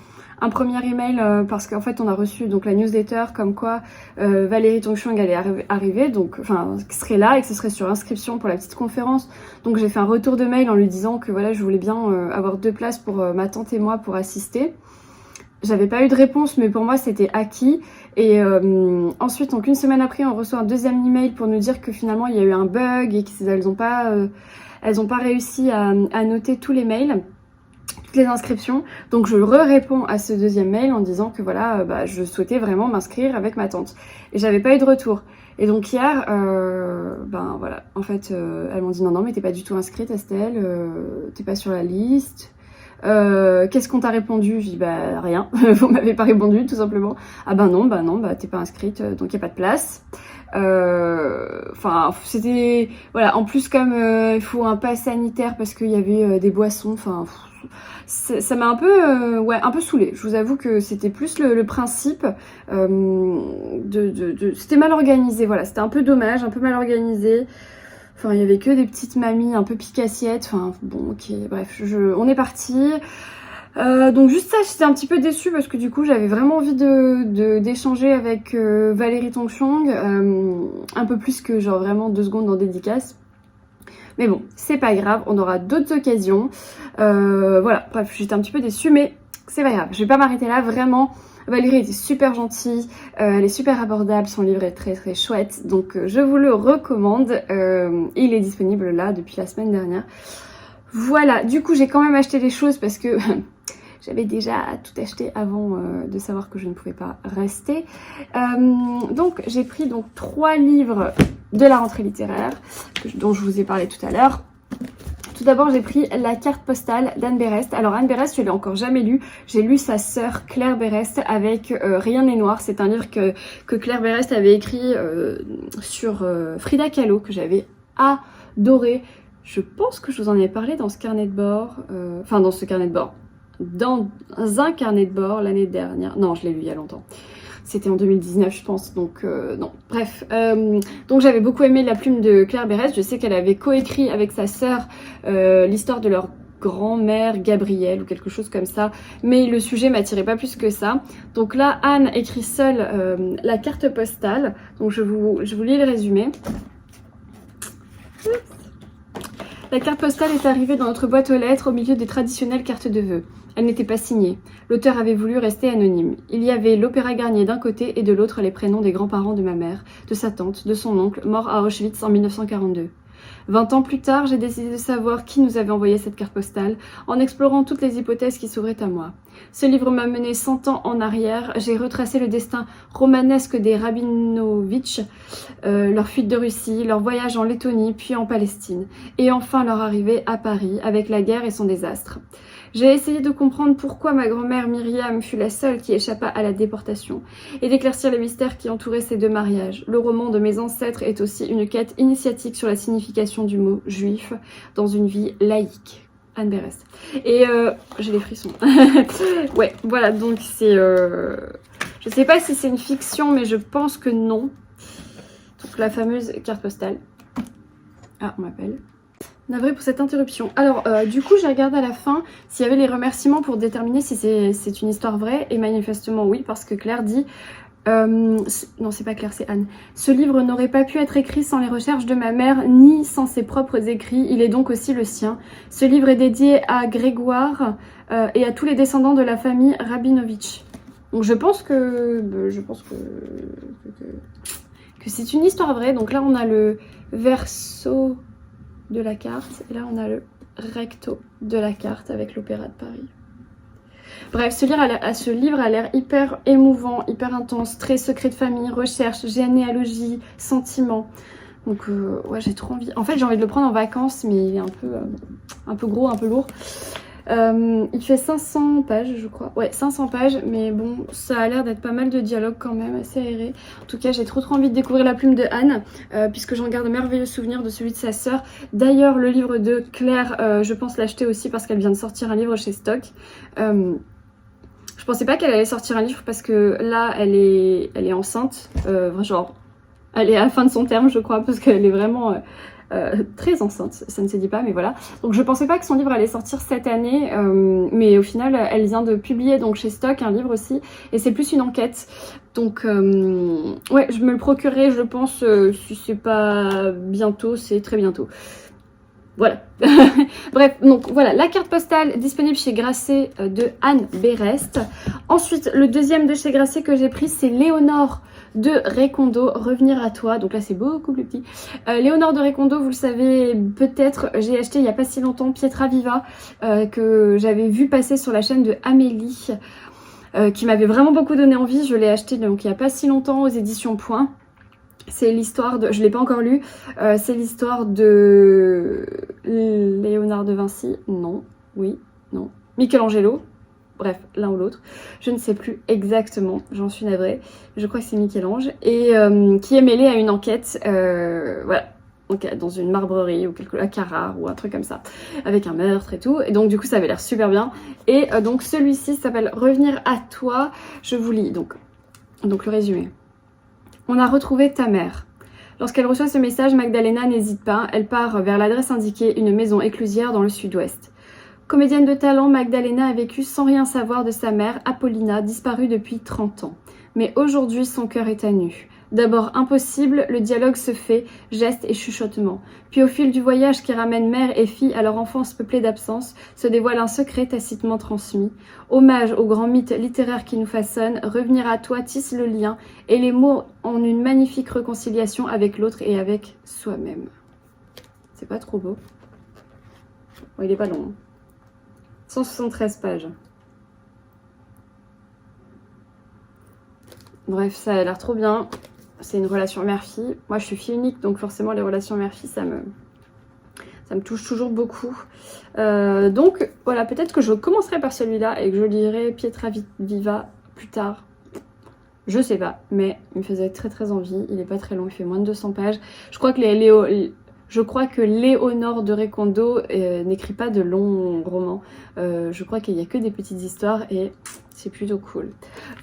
Un premier email parce qu'en fait on a reçu donc la newsletter comme quoi Valérie Tongchong allait arriver, donc enfin serait là et que ce serait sur inscription pour la petite conférence. Donc j'ai fait un retour de mail en lui disant que voilà, je voulais bien avoir 2 places pour ma tante et moi pour assister. J'avais pas eu de réponse, mais pour moi c'était acquis. Et ensuite, donc une semaine après, on reçoit un 2e email pour nous dire que finalement il y a eu un bug et qu'elles ont pas réussi à noter tous les mails, toutes les inscriptions. Donc je réponds à ce 2e mail en disant que voilà, je souhaitais vraiment m'inscrire avec ma tante. Et j'avais pas eu de retour. Et donc hier, voilà, en fait, elles m'ont dit non, mais t'es pas du tout inscrite, Estelle, t'es pas sur la liste. Qu'est-ce qu'on t'a répondu? Je dis rien, vous m'avez pas répondu tout simplement. Ah non, t'es pas inscrite, donc y a pas de place. Enfin c'était voilà, en plus comme il faut un pass sanitaire parce qu'il y avait des boissons, enfin ça m'a un peu un peu saoulée. Je vous avoue que c'était plus le principe c'était mal organisé, voilà, c'était un peu dommage, un peu mal organisé. Enfin, il y avait que des petites mamies un peu pique-assiettes. Enfin, bon, ok, bref, on est parti. Donc juste ça, j'étais un petit peu déçue parce que du coup, j'avais vraiment envie d'échanger avec Valérie Tongchong. Un peu plus que genre vraiment 2 secondes en dédicace. Mais bon, c'est pas grave, on aura d'autres occasions. Voilà, bref, j'étais un petit peu déçue, mais c'est pas grave. Je vais pas m'arrêter là, vraiment. Valérie était super gentille, elle est super abordable, son livre est très chouette, donc je vous le recommande. Il est disponible là depuis la semaine dernière. Voilà, du coup j'ai quand même acheté des choses parce que j'avais déjà tout acheté avant de savoir que je ne pouvais pas rester. Donc j'ai pris 3 livres de la rentrée littéraire dont je vous ai parlé tout à l'heure. Tout d'abord, j'ai pris La carte postale d'Anne Berest. Alors Anne Berest, je l'ai encore jamais lu. J'ai lu sa sœur Claire Berest avec Rien n'est noir. C'est un livre que Claire Berest avait écrit sur Frida Kahlo, que j'avais adoré. Je pense que je vous en ai parlé dans ce carnet de bord. Dans ce carnet de bord. Dans un carnet de bord l'année dernière. Non, je l'ai lu il y a longtemps. C'était en 2019 je pense, donc non. Bref, donc j'avais beaucoup aimé La plume de Claire Berest. Je sais qu'elle avait coécrit avec sa sœur l'histoire de leur grand-mère Gabrielle ou quelque chose comme ça. Mais le sujet m'attirait pas plus que ça. Donc là, Anne écrit seule la carte postale. Donc je vous lis le résumé. La carte postale est arrivée dans notre boîte aux lettres au milieu des traditionnelles cartes de vœux. Elle n'était pas signée. L'auteur avait voulu rester anonyme. Il y avait l'Opéra Garnier d'un côté et de l'autre les prénoms des grands-parents de ma mère, de sa tante, de son oncle, mort à Auschwitz en 1942. 20 ans plus tard, j'ai décidé de savoir qui nous avait envoyé cette carte postale, en explorant toutes les hypothèses qui s'ouvraient à moi. Ce livre m'a mené 100 ans en arrière, j'ai retracé le destin romanesque des Rabinovitch, leur fuite de Russie, leur voyage en Lettonie, puis en Palestine, et enfin leur arrivée à Paris, avec la guerre et son désastre. J'ai essayé de comprendre pourquoi ma grand-mère Myriam fut la seule qui échappa à la déportation et d'éclaircir les mystères qui entouraient ces deux mariages. Le roman de mes ancêtres est aussi une quête initiatique sur la signification du mot juif dans une vie laïque. Anne Berest. Et j'ai les frissons. Ouais, voilà, donc c'est... Je sais pas si c'est une fiction, mais je pense que non. Donc la fameuse carte postale. Ah, on m'appelle. Navré pour cette interruption. Alors, du coup, j'ai regardé à la fin s'il y avait les remerciements pour déterminer si c'est une histoire vraie. Et manifestement, oui, parce que Claire dit... non, c'est pas Claire, c'est Anne. Ce livre n'aurait pas pu être écrit sans les recherches de ma mère, ni sans ses propres écrits. Il est donc aussi le sien. Ce livre est dédié à Grégoire et à tous les descendants de la famille Rabinovitch. Donc, je pense que c'est une histoire vraie. Donc là, on a le verso de la carte et là on a le recto de la carte avec l'Opéra de Paris. Bref, ce livre a l'air hyper émouvant, hyper intense, très secret de famille, recherche, généalogie, sentiments. Donc ouais, j'ai trop envie. En fait, j'ai envie de le prendre en vacances, mais il est un peu gros, un peu lourd. Il fait 500 pages, je crois. Ouais, 500 pages, mais bon, ça a l'air d'être pas mal de dialogue quand même, assez aéré. En tout cas, j'ai trop envie de découvrir la plume de Anne, puisque j'en garde de merveilleux souvenirs de celui de sa sœur. D'ailleurs, le livre de Claire, je pense l'acheter aussi parce qu'elle vient de sortir un livre chez Stock. Je pensais pas qu'elle allait sortir un livre parce que là, elle est enceinte, genre, elle est à la fin de son terme, je crois, parce qu'elle est vraiment... très enceinte, ça ne se dit pas, mais voilà. Donc je pensais pas que son livre allait sortir cette année, mais au final elle vient de publier donc chez Stock un livre aussi, et c'est plus une enquête. Donc ouais, je me le procurerai, je pense, si c'est pas bientôt, c'est très bientôt. Voilà. Bref, donc voilà, la carte postale disponible chez Grasset de Anne Berest. Ensuite, le deuxième de chez Grasset que j'ai pris, c'est Léonore de Recondo, Revenir à toi. Donc là, c'est beaucoup plus petit. Léonore de Recondo, vous le savez peut-être, j'ai acheté il n'y a pas si longtemps Pietra Viva, que j'avais vu passer sur la chaîne de Amélie, qui m'avait vraiment beaucoup donné envie. Je l'ai acheté donc il n'y a pas si longtemps aux éditions Point. C'est l'histoire de... Je ne l'ai pas encore lu. C'est l'histoire de... Léonard de Vinci. Non. Oui. Non. Michelangelo. Bref, l'un ou l'autre. Je ne sais plus exactement. J'en suis navrée. Je crois que c'est Michel-Ange. Et qui est mêlé à une enquête. Voilà. Donc, dans une marbrerie ou à Carrare ou un truc comme ça. Avec un meurtre et tout. Et donc, du coup, ça avait l'air super bien. Et donc, celui-ci s'appelle Revenir à toi. Je vous lis. Donc le résumé. On a retrouvé ta mère. Lorsqu'elle reçoit ce message, Magdalena n'hésite pas. Elle part vers l'adresse indiquée, une maison éclusière dans le sud-ouest. Comédienne de talent, Magdalena a vécu sans rien savoir de sa mère, Apollina, disparue depuis 30 ans. Mais aujourd'hui, son cœur est à nu. D'abord impossible, le dialogue se fait, gestes et chuchotements. Puis au fil du voyage qui ramène mère et fille à leur enfance peuplée d'absence, se dévoile un secret tacitement transmis. Hommage au grand mythe littéraire qui nous façonne, Revenir à toi tisse le lien et les mots en une magnifique réconciliation avec l'autre et avec soi-même. C'est pas trop beau? Bon, il est pas long. 173 pages. Bref, ça a l'air trop bien. C'est une relation mère-fille. Moi, je suis fille unique, donc forcément, les relations mère-fille, ça me touche toujours beaucoup. Donc, voilà, peut-être que je commencerai par celui-là et que je lirai Pietra Viva plus tard. Je sais pas, mais il me faisait très envie. Il est pas très long, il fait moins de 200 pages. Je crois que Léonore de Recondo n'écrit pas de longs romans. Je crois qu'il n'y a que des petites histoires et c'est plutôt cool.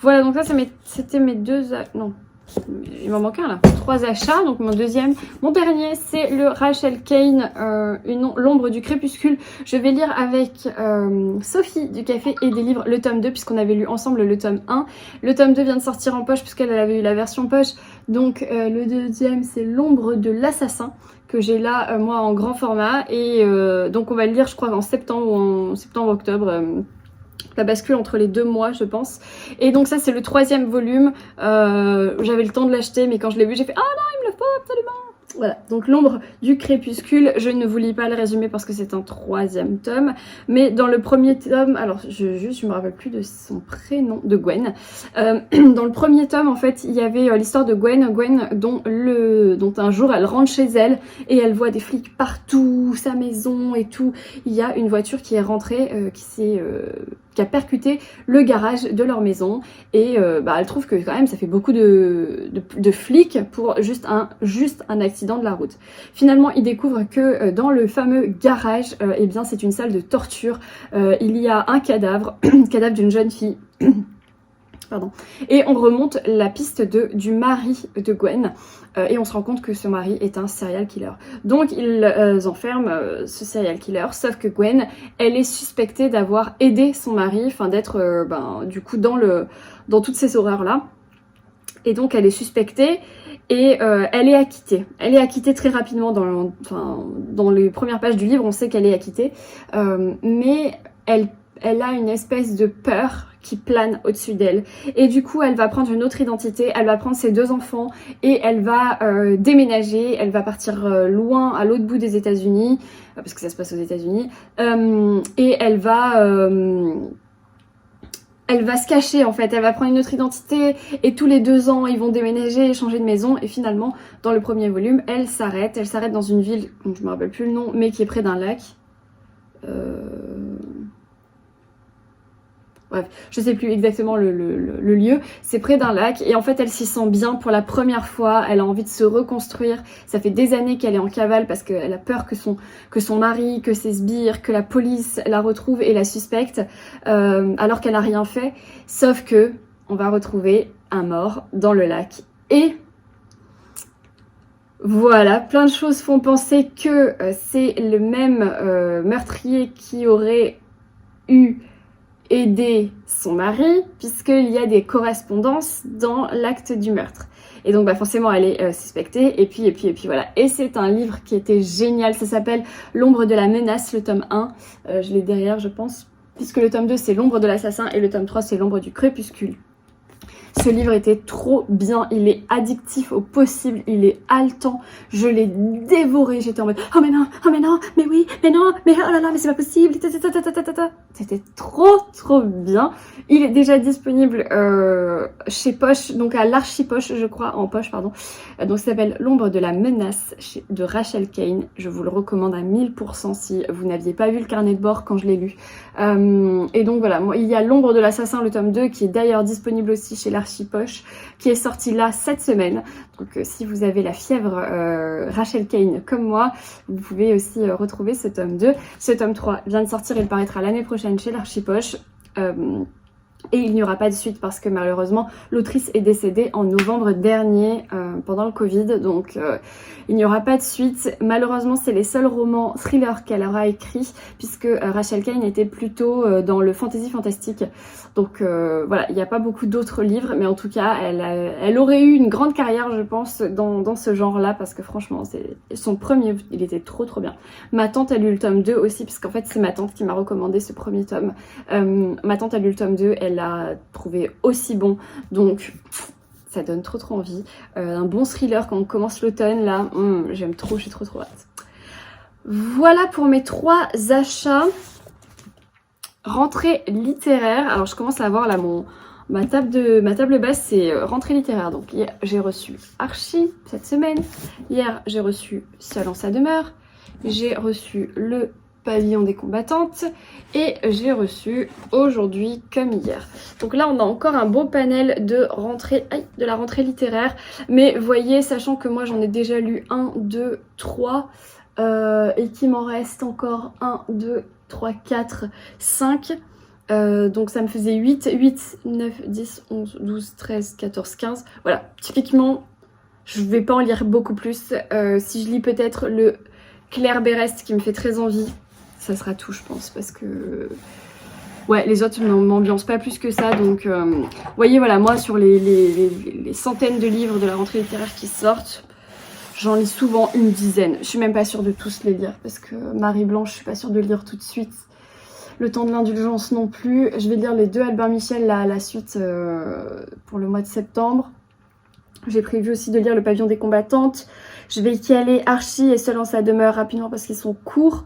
Voilà, donc ça c'était mes deux... Non, Il m'en manque un là. 3 achats. Donc mon dernier, c'est le Rachel Kane, l'ombre du crépuscule. Je vais lire avec Sophie du Café et des livres le tome 2 puisqu'on avait lu ensemble le tome 1. Le tome 2 vient de sortir en poche puisqu'elle avait eu la version poche. Donc le deuxième, c'est l'ombre de l'assassin que j'ai là moi en grand format. Et donc on va le lire je crois en septembre ou en septembre-octobre. La bascule entre les 2 mois je pense. Et donc ça c'est le 3e volume. J'avais le temps de l'acheter mais quand je l'ai vu j'ai fait « Ah non il me le faut absolument !» Voilà, donc l'ombre du crépuscule, je ne vous lis pas le résumé parce que c'est un 3e tome, mais dans le premier tome, alors je me rappelle plus de son prénom, de Gwen. Dans le premier tome en fait il y avait l'histoire de Gwen dont un jour elle rentre chez elle et elle voit des flics partout, sa maison et tout. Il y a une voiture qui est rentrée, qui a percuté le garage de leur maison et elle trouve que quand même ça fait beaucoup de flics pour juste un accident de la route. Finalement il découvre que dans le fameux garage eh bien c'est une salle de torture. Il y a un cadavre, cadavre d'une jeune fille. Pardon. Et on remonte la piste du mari de Gwen et on se rend compte que ce mari est un serial killer. Donc ils enferment ce serial killer, sauf que Gwen, elle est suspectée d'avoir aidé son mari, enfin d'être du coup dans toutes ces horreurs-là. Et donc elle est suspectée et elle est acquittée. Elle est acquittée très rapidement dans les premières pages du livre, on sait qu'elle est acquittée. Mais elle a une espèce de peur qui plane au-dessus d'elle. Et du coup, elle va prendre une autre identité, elle va prendre ses 2 enfants et elle va déménager, elle va partir loin à l'autre bout des États-Unis, parce que ça se passe aux États-Unis, et elle va se cacher en fait, elle va prendre une autre identité et tous les 2 ans ils vont déménager et changer de maison et finalement dans le premier volume elle s'arrête dans une ville, je me rappelle plus le nom, mais qui est près d'un lac. Bref, je sais plus exactement le lieu, c'est près d'un lac et en fait elle s'y sent bien pour la première fois, elle a envie de se reconstruire, ça fait des années qu'elle est en cavale parce qu'elle a peur que son mari, que ses sbires, que la police la retrouve et la suspecte alors qu'elle n'a rien fait, sauf que on va retrouver un mort dans le lac et voilà, plein de choses font penser que c'est le même meurtrier qui aurait aider son mari puisqu'il y a des correspondances dans l'acte du meurtre et donc forcément elle est suspectée et puis voilà. Et c'est un livre qui était génial, ça s'appelle L'ombre de la menace, le tome 1, je l'ai derrière je pense, puisque le tome 2 c'est L'ombre de l'assassin et le tome 3 c'est L'ombre du crépuscule. Ce livre était trop bien, il est addictif au possible, il est haletant, je l'ai dévoré, j'étais en mode oh mais non, mais oui, mais non, mais oh là là, mais c'est pas possible, c'était trop bien. Il est déjà disponible chez Poche, donc à l'Archipoche je crois, en poche pardon, donc ça s'appelle L'ombre de la menace de Rachel Kane, je vous le recommande à 1000% si vous n'aviez pas vu le carnet de bord quand je l'ai lu. Et donc voilà, il y a L'ombre de l'assassin, le tome 2 qui est d'ailleurs disponible aussi chez l'Archipoche, qui est sorti là cette semaine. Donc si vous avez la fièvre Rachel Kane comme moi, vous pouvez aussi retrouver ce tome 2. Ce tome 3 vient de sortir, il paraîtra l'année prochaine chez l'Archipoche. Et il n'y aura pas de suite parce que malheureusement l'autrice est décédée en novembre dernier pendant le Covid, donc il n'y aura pas de suite. Malheureusement c'est les seuls romans thrillers qu'elle aura écrits puisque Rachel Kane était plutôt dans le fantasy fantastique, donc voilà, il n'y a pas beaucoup d'autres livres, mais en tout cas elle aurait eu une grande carrière je pense dans ce genre là parce que franchement c'est son premier, il était trop bien. Ma tante a lu le tome 2 aussi puisqu'en fait c'est ma tante qui m'a recommandé ce premier tome. Ma tante a lu le tome 2, elle l'a trouvé aussi bon, donc ça donne trop envie. Un bon thriller quand on commence l'automne là, j'aime trop, j'ai trop hâte. Voilà pour mes 3 achats. Rentrée littéraire, alors je commence à avoir là ma table basse, c'est rentrée littéraire. Donc hier j'ai reçu Archie cette semaine, hier j'ai reçu Seul en sa demeure, j'ai reçu le Pavillon des combattantes et j'ai reçu aujourd'hui comme hier. Donc là on a encore un beau panel de la rentrée littéraire, mais voyez, sachant que moi j'en ai déjà lu 1, 2, 3 et qu'il m'en reste encore 1, 2, 3, 4, 5. Donc ça me faisait 8, 9, 10, 11, 12, 13, 14, 15. Voilà, typiquement, je vais pas en lire beaucoup plus. Si je lis peut-être le Claire Berest qui me fait très envie, ça sera tout je pense, parce que... Ouais, les autres m'ambiancent pas plus que ça, donc... Vous voyez, voilà, moi sur les centaines de livres de la rentrée littéraire qui sortent, j'en lis souvent une dizaine. Je suis même pas sûre de tous les lire, parce que Marie Blanche, je suis pas sûre de lire tout de suite. Le temps de l'indulgence non plus. Je vais lire les 2 Albin Michel là, à la suite pour le mois de septembre. J'ai prévu aussi de lire Le Pavillon des combattantes. Je vais y aller Archie et Seul en sa demeure rapidement parce qu'ils sont courts.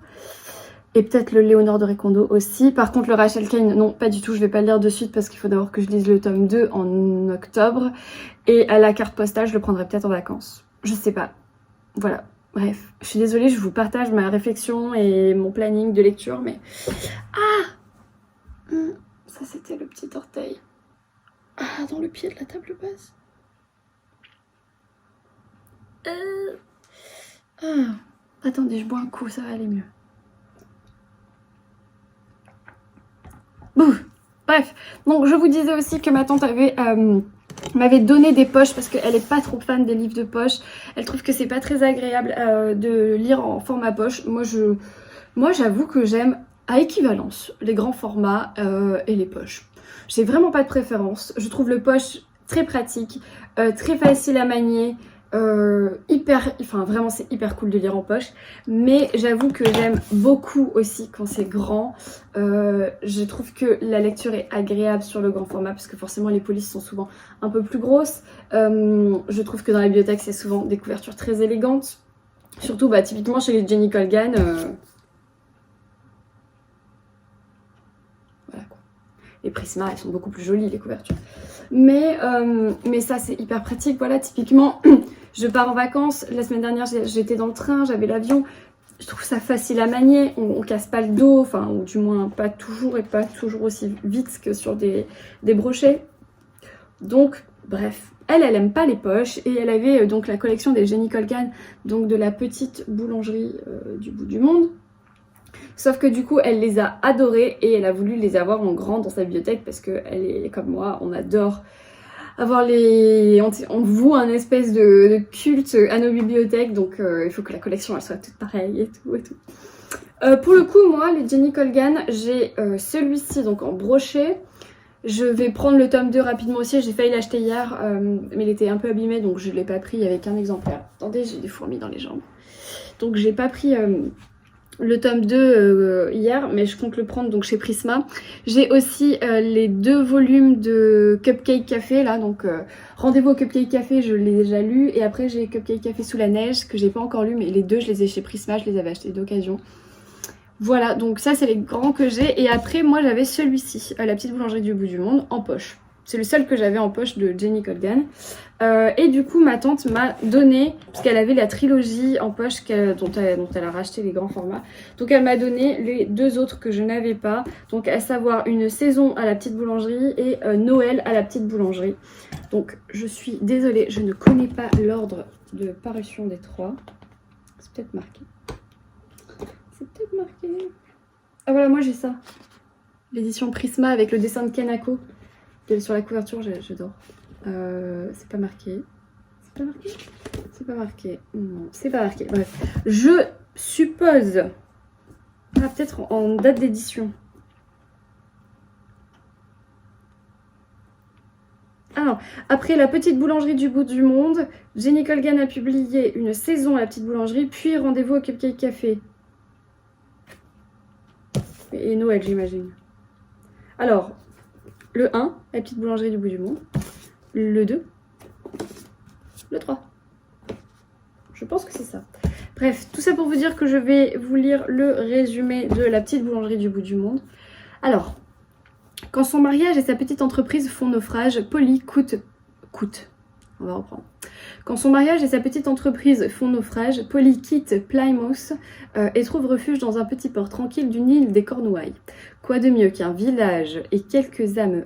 Et peut-être le Léonore de Recondo aussi. Par contre le Rachel Kane, non pas du tout, je vais pas le lire de suite parce qu'il faut d'abord que je lise le tome 2 en octobre. Et à la carte postale, je le prendrai peut-être en vacances. Je sais pas. Voilà. Bref, je suis désolée, je vous partage ma réflexion et mon planning de lecture, mais... Ah, ça c'était le petit orteil. Ah, dans le pied de la table basse. Ah. Attendez, je bois un coup, ça va aller mieux. Bouh. Bref, donc je vous disais aussi que ma tante m'avait donné des poches parce qu'elle est pas trop fan des livres de poche. Elle trouve que c'est pas très agréable de lire en format poche. Moi j'avoue que j'aime à équivalence les grands formats et les poches. J'ai vraiment pas de préférence. Je trouve le poche très pratique, très facile à manier. Vraiment c'est hyper cool de lire en poche, mais j'avoue que j'aime beaucoup aussi quand c'est grand. Je trouve que la lecture est agréable sur le grand format parce que forcément les polices sont souvent un peu plus grosses. Je trouve que dans la bibliothèque c'est souvent des couvertures très élégantes, surtout typiquement chez les Jenny Colgan. Voilà quoi. Les Prisma, elles sont beaucoup plus jolies les couvertures. Mais ça c'est hyper pratique, voilà, typiquement je pars en vacances, la semaine dernière j'étais dans le train, j'avais l'avion, je trouve ça facile à manier, on casse pas le dos, enfin ou du moins pas toujours et pas toujours aussi vite que sur des brochets. Donc bref, elle aime pas les poches et elle avait donc la collection des Jenny Colgan, donc de la petite boulangerie du bout du monde. Sauf que du coup, elle les a adorées et elle a voulu les avoir en grand dans sa bibliothèque parce qu'elle est comme moi, on adore avoir on voue un espèce de culte à nos bibliothèques, donc il faut que la collection elle soit toute pareille et tout et tout. Pour le coup, moi, les Jenny Colgan, j'ai celui-ci donc en brochet. Je vais prendre le tome 2 rapidement aussi, j'ai failli l'acheter hier, mais il était un peu abîmé donc je ne l'ai pas pris avec un exemplaire. Attendez, j'ai des fourmis dans les jambes. Donc j'ai pas pris... le tome 2 hier, mais je compte le prendre donc chez Prisma. J'ai aussi les 2 volumes de Cupcake Café là, donc Rendez-vous au Cupcake Café, je l'ai déjà lu, et après j'ai Cupcake Café sous la neige que j'ai pas encore lu, mais les 2 je les ai chez Prisma, je les avais achetés d'occasion. Voilà, donc ça c'est les grands que j'ai, et après moi j'avais celui-ci, La petite boulangerie du bout du monde, en poche. C'est le seul que j'avais en poche de Jenny Colgan. Et du coup, ma tante m'a donné, parce qu'elle avait la trilogie en poche dont elle a racheté les grands formats. Donc elle m'a donné les 2 autres que je n'avais pas. Donc à savoir une saison à la petite boulangerie et Noël à la petite boulangerie. Donc je suis désolée, je ne connais pas l'ordre de parution des 3. C'est peut-être marqué. C'est peut-être marqué. Ah voilà, moi j'ai ça. L'édition Prisma avec le dessin de Kanako. Sur la couverture, j'adore. C'est pas marqué. C'est pas marqué? C'est pas marqué. Non, c'est pas marqué. Bref. Je suppose. Ah, peut-être en date d'édition. Ah non. Après La petite boulangerie du bout du monde, Jenny Colgan a publié une saison à la petite boulangerie, puis Rendez-vous au Cupcake Café. Et Noël, j'imagine. Alors. Le 1, La petite boulangerie du bout du monde. Le 2. Le 3. Je pense que c'est ça. Bref, tout ça pour vous dire que je vais vous lire le résumé de La petite boulangerie du bout du monde. Alors, quand son mariage et sa petite entreprise font naufrage, Polly on va reprendre. Quand son mariage et sa petite entreprise font naufrage, Polly quitte Plymouth et trouve refuge dans un petit port tranquille d'une île des Cornouailles. Quoi de mieux qu'un village et quelques âmes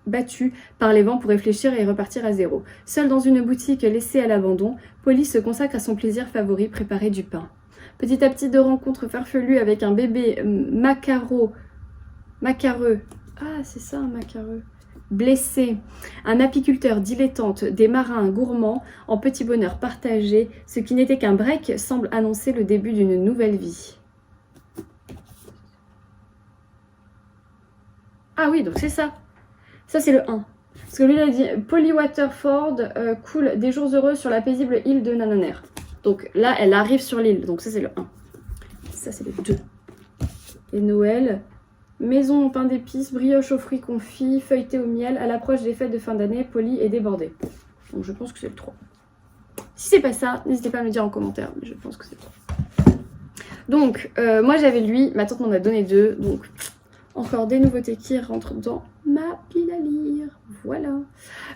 battues par les vents pour réfléchir et repartir à zéro. Seule dans une boutique laissée à l'abandon, Polly se consacre à son plaisir favori, préparer du pain. Petit à petit, de rencontres farfelues avec un bébé macaro Macareux. Ah, c'est ça un macareux. Blessé. Un apiculteur dilettante, des marins gourmands, en petit bonheur partagé, ce qui n'était qu'un break semble annoncer le début d'une nouvelle vie. Ah oui, donc c'est ça. Ça, c'est le 1. Parce que lui, il a dit Polly Waterford coule des jours heureux sur la paisible île de Nananer. Donc là, elle arrive sur l'île. Donc ça, c'est le 1. Ça, c'est le 2. Et Noël. Maison en pain d'épices, brioche aux fruits confits, feuilleté au miel. À l'approche des fêtes de fin d'année, Polly est débordée. Donc je pense que c'est le 3. Si c'est pas ça, n'hésitez pas à me le dire en commentaire. Mais je pense que c'est le 3. Donc, moi, j'avais lui. Ma tante m'en a donné 2. Donc, encore des nouveautés qui rentrent dans ma pile à lire. Voilà.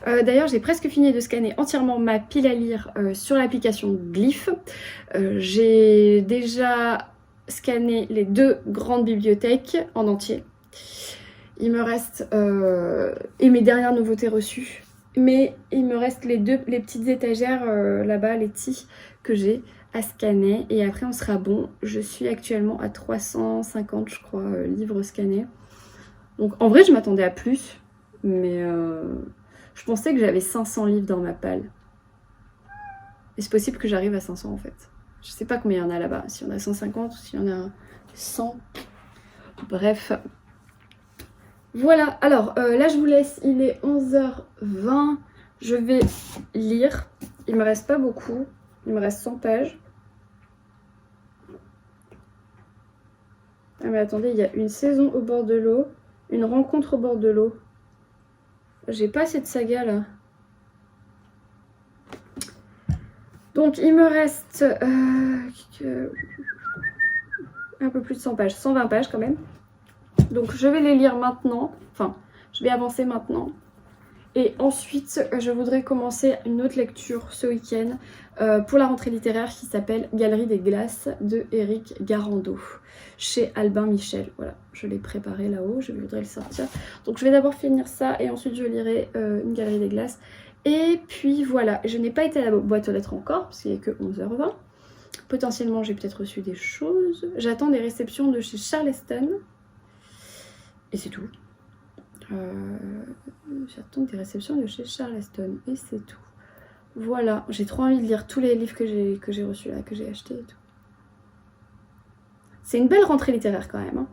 D'ailleurs, j'ai presque fini de scanner entièrement ma pile à lire sur l'application Glyph. J'ai déjà scanné les 2 grandes bibliothèques en entier. Il me reste et mes dernières nouveautés reçues. Mais il me reste les petites étagères là-bas, les petits que j'ai à scanner. Et après, on sera bon. Je suis actuellement à 350, je crois, livres scannés. Donc en vrai, je m'attendais à plus. Mais je pensais que j'avais 500 livres dans ma palle. Et c'est possible que j'arrive à 500 en fait. Je sais pas combien il y en a là-bas. S'il y en a 150 ou s'il y en a 100. Bref. Voilà. Alors là, je vous laisse. Il est 11h20. Je vais lire. Il me reste pas beaucoup. Il me reste 100 pages. Ah mais attendez, il y a une saison au bord de l'eau. Une rencontre au bord de l'eau. J'ai pas cette saga là. Donc il me reste un peu plus de 100 pages, 120 pages quand même. Donc je vais les lire maintenant, enfin je vais avancer maintenant. Et ensuite je voudrais commencer une autre lecture ce week-end pour la rentrée littéraire qui s'appelle Galerie des glaces de Éric Garando chez Albin Michel. Voilà, je l'ai préparé là-haut, je voudrais le sortir. Donc je vais d'abord finir ça et ensuite je lirai une Galerie des glaces. Et puis voilà, je n'ai pas été à la boîte aux lettres encore, parce qu'il n'y a que 11h20. Potentiellement, j'ai peut-être reçu des choses. J'attends des réceptions de chez Charleston. Et c'est tout. J'attends des réceptions de chez Charleston. Et c'est tout. Voilà, j'ai trop envie de lire tous les livres que j'ai reçus là, que j'ai achetés et tout. C'est une belle rentrée littéraire quand même. Hein.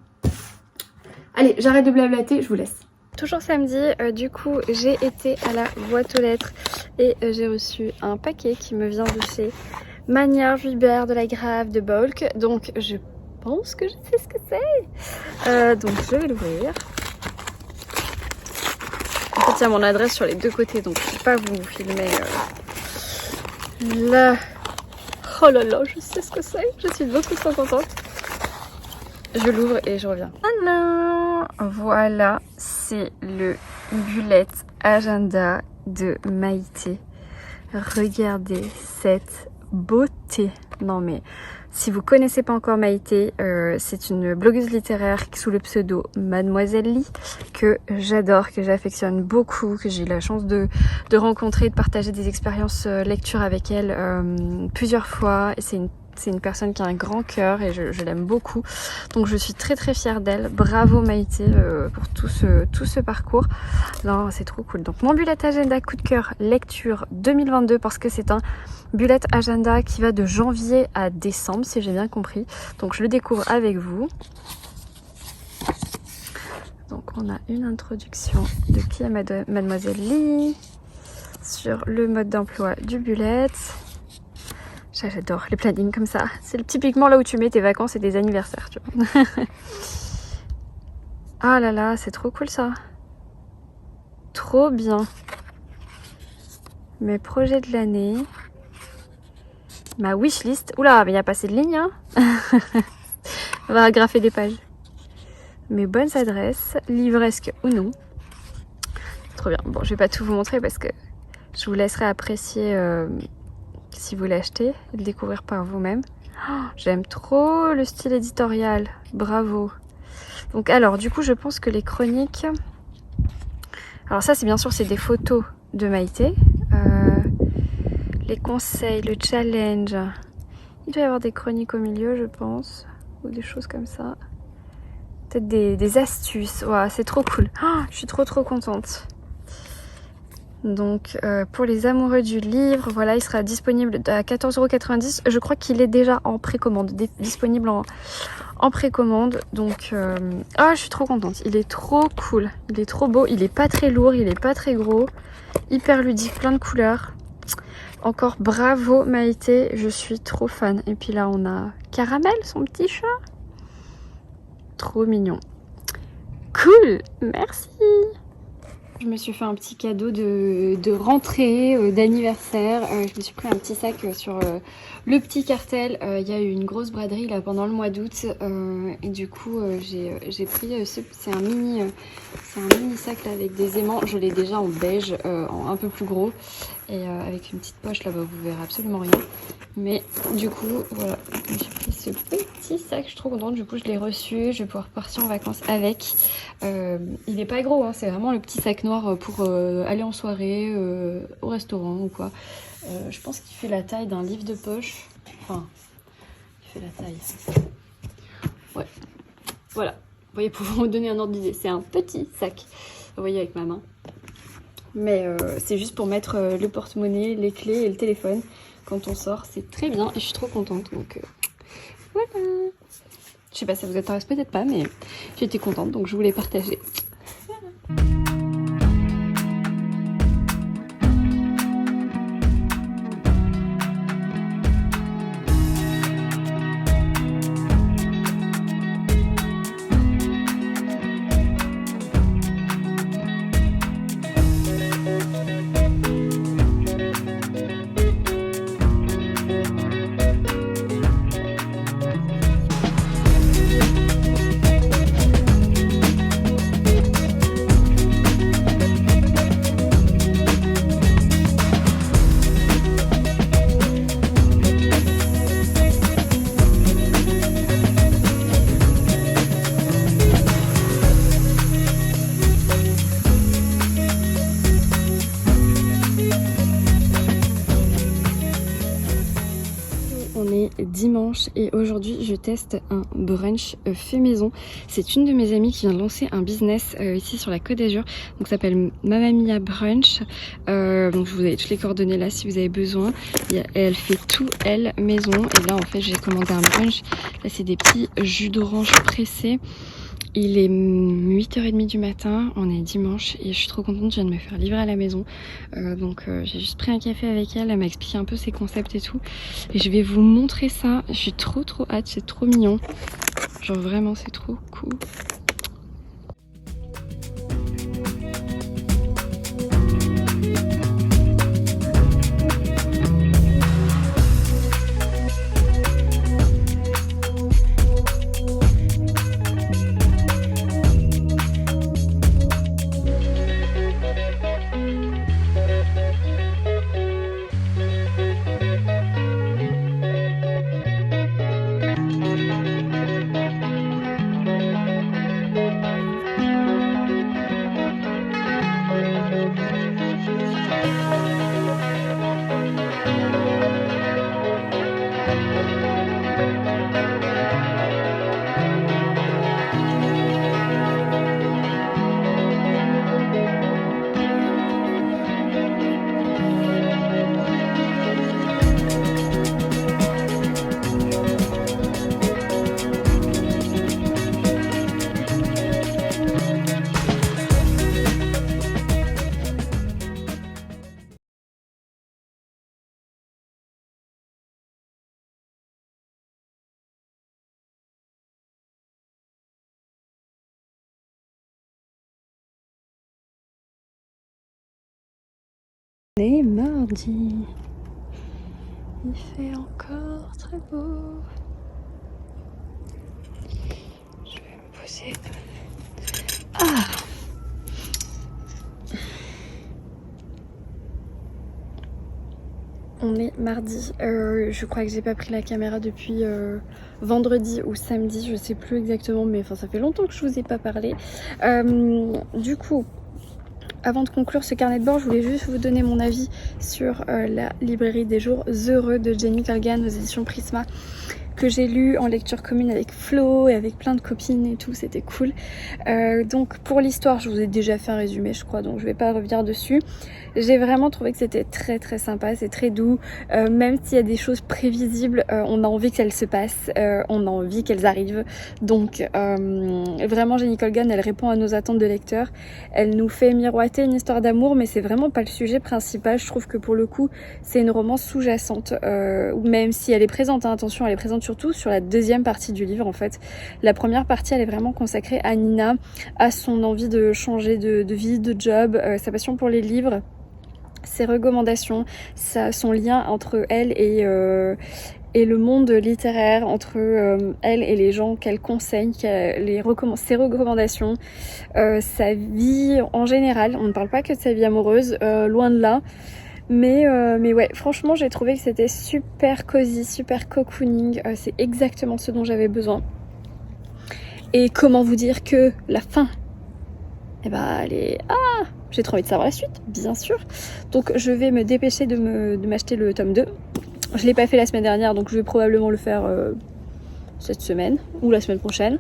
Allez, j'arrête de blablater, je vous laisse. Toujours samedi, du coup j'ai été à la boîte aux lettres et j'ai reçu un paquet qui me vient de chez Magnard, Vuibert, de la Grave, de Bolk. Donc je pense que je sais ce que c'est. Donc je vais l'ouvrir. En fait il y a mon adresse sur les 2 côtés donc je ne vais pas vous filmer là. Oh là là, je sais ce que c'est. Je suis beaucoup trop contente. Je l'ouvre et je reviens. Ah non, voilà, c'est le bullet agenda de Maïté. Regardez cette beauté. Non mais, si vous connaissez pas encore Maïté, c'est une blogueuse littéraire sous le pseudo Mademoiselle Lee que j'adore, que j'affectionne beaucoup, que j'ai eu la chance de rencontrer, de partager des expériences lecture avec elle plusieurs fois. Et c'est une personne qui a un grand cœur et je l'aime beaucoup. Donc je suis très très fière d'elle. Bravo Maïté pour tout ce parcours. Non, c'est trop cool. Donc mon bullet agenda coup de cœur lecture 2022 parce que c'est un bullet agenda qui va de janvier à décembre si j'ai bien compris. Donc je le découvre avec vous. Donc on a une introduction de qui est Mademoiselle Lee sur le mode d'emploi du bullet. J'adore les plannings comme ça. C'est typiquement là où tu mets tes vacances et tes anniversaires, tu vois. Ah là là, c'est trop cool ça. Trop bien. Mes projets de l'année. Ma wishlist. Oula, mais il n'y a pas assez de lignes, hein. On va agrafer des pages. Mes bonnes adresses, livresques ou non. Trop bien. Bon, je vais pas tout vous montrer parce que je vous laisserai apprécier... si vous l'achetez et le découvrir par vous-même. Oh, j'aime trop le style éditorial. Bravo. Donc alors, du coup, je pense que les chroniques... Alors ça, c'est bien sûr, c'est des photos de Maïté. Les conseils, le challenge. Il doit y avoir des chroniques au milieu, je pense. Ou des choses comme ça. peut-être des astuces. Wow, c'est trop cool. Oh, je suis trop contente. Donc pour les amoureux du livre, voilà, il sera disponible à 14,90 €. Je crois qu'il est déjà en précommande, disponible en précommande. Donc je suis trop contente. Il est trop cool, il est trop beau, il est pas très lourd, il est pas très gros, hyper ludique, plein de couleurs. Encore bravo Maïté, je suis trop fan. Et puis là on a Caramel, son petit chat. Trop mignon. Cool, merci. Je me suis fait un petit cadeau de rentrée, d'anniversaire. Je me suis pris un petit sac sur le petit cartel. Il y a eu une grosse braderie là pendant le mois d'août. Et du coup, j'ai pris c'est un mini sac là avec des aimants. Je l'ai déjà en beige, en un peu plus gros. Et avec une petite poche là-bas, vous verrez absolument rien. Mais du coup, voilà, j'ai pris ce petit sac, je suis trop contente. Du coup, je l'ai reçu, je vais pouvoir partir en vacances avec. Il n'est pas gros, hein, c'est vraiment le petit sac noir pour aller en soirée, au restaurant ou quoi. Je pense qu'il fait la taille d'un livre de poche. Enfin, il fait la taille. Ouais, voilà. Vous voyez, pour vous donner un ordre d'idée, c'est un petit sac. Vous voyez avec ma main. Mais c'est juste pour mettre le porte-monnaie, les clés et le téléphone. Quand on sort, c'est très bien et je suis trop contente. Donc voilà. Je sais pas, ça vous intéresse peut-être pas, mais j'étais contente donc je voulais partager. Dimanche et aujourd'hui je teste un brunch fait maison. C'est une de mes amies qui vient de lancer un business ici sur la Côte d'Azur, donc ça s'appelle Mamma Mia Brunch. Donc je vous ai toutes les coordonnées là si vous avez besoin. Elle fait tout elle maison et là en fait j'ai commandé un brunch. Là c'est des petits jus d'orange pressés. Il est 8h30 du matin, on est dimanche et je suis trop contente, je viens de me faire livrer à la maison. Donc j'ai juste pris un café avec elle, elle m'a expliqué un peu ses concepts et tout. Et je vais vous montrer ça, je suis trop hâte, c'est trop mignon. Genre vraiment c'est trop cool. On est mardi. Il fait encore très beau. Je vais me poser. Ah! On est mardi. Je crois que j'ai pas pris la caméra depuis vendredi ou samedi, je sais plus exactement, mais enfin ça fait longtemps que je vous ai pas parlé. Du coup, avant de conclure ce carnet de bord, je voulais juste vous donner mon avis sur la librairie des jours heureux de Jenny Colgan aux éditions Prisma. que j'ai lu en lecture commune avec Flo et avec plein de copines et tout, c'était cool. Donc pour l'histoire, je vous ai déjà fait un résumé je crois, donc je vais pas revenir dessus. J'ai vraiment trouvé que c'était très très sympa, c'est très doux, même s'il y a des choses prévisibles, on a envie qu'elles se passent, on a envie qu'elles arrivent. Donc vraiment Jenny Colgan, elle répond à nos attentes de lecteurs, elle nous fait miroiter une histoire d'amour, mais c'est vraiment pas le sujet principal. Je trouve que pour le coup c'est une romance sous-jacente, même si elle est présente, hein, attention, elle est présente surtout sur la deuxième partie du livre en fait. La première partie elle est vraiment consacrée à Nina, à son envie de changer de vie, de job, sa passion pour les livres, ses recommandations, son lien entre elle et le monde littéraire, entre elle et les gens qu'elle conseille, ses recommandations, sa vie en général. On ne parle pas que de sa vie amoureuse, loin de là. Mais ouais, franchement j'ai trouvé que c'était super cosy, super cocooning, c'est exactement ce dont j'avais besoin. Et comment vous dire que la fin, eh ben elle est... Ah, j'ai trop envie de savoir la suite, bien sûr. Donc je vais me dépêcher de m'acheter le tome 2. Je l'ai pas fait la semaine dernière, donc je vais probablement le faire cette semaine ou la semaine prochaine.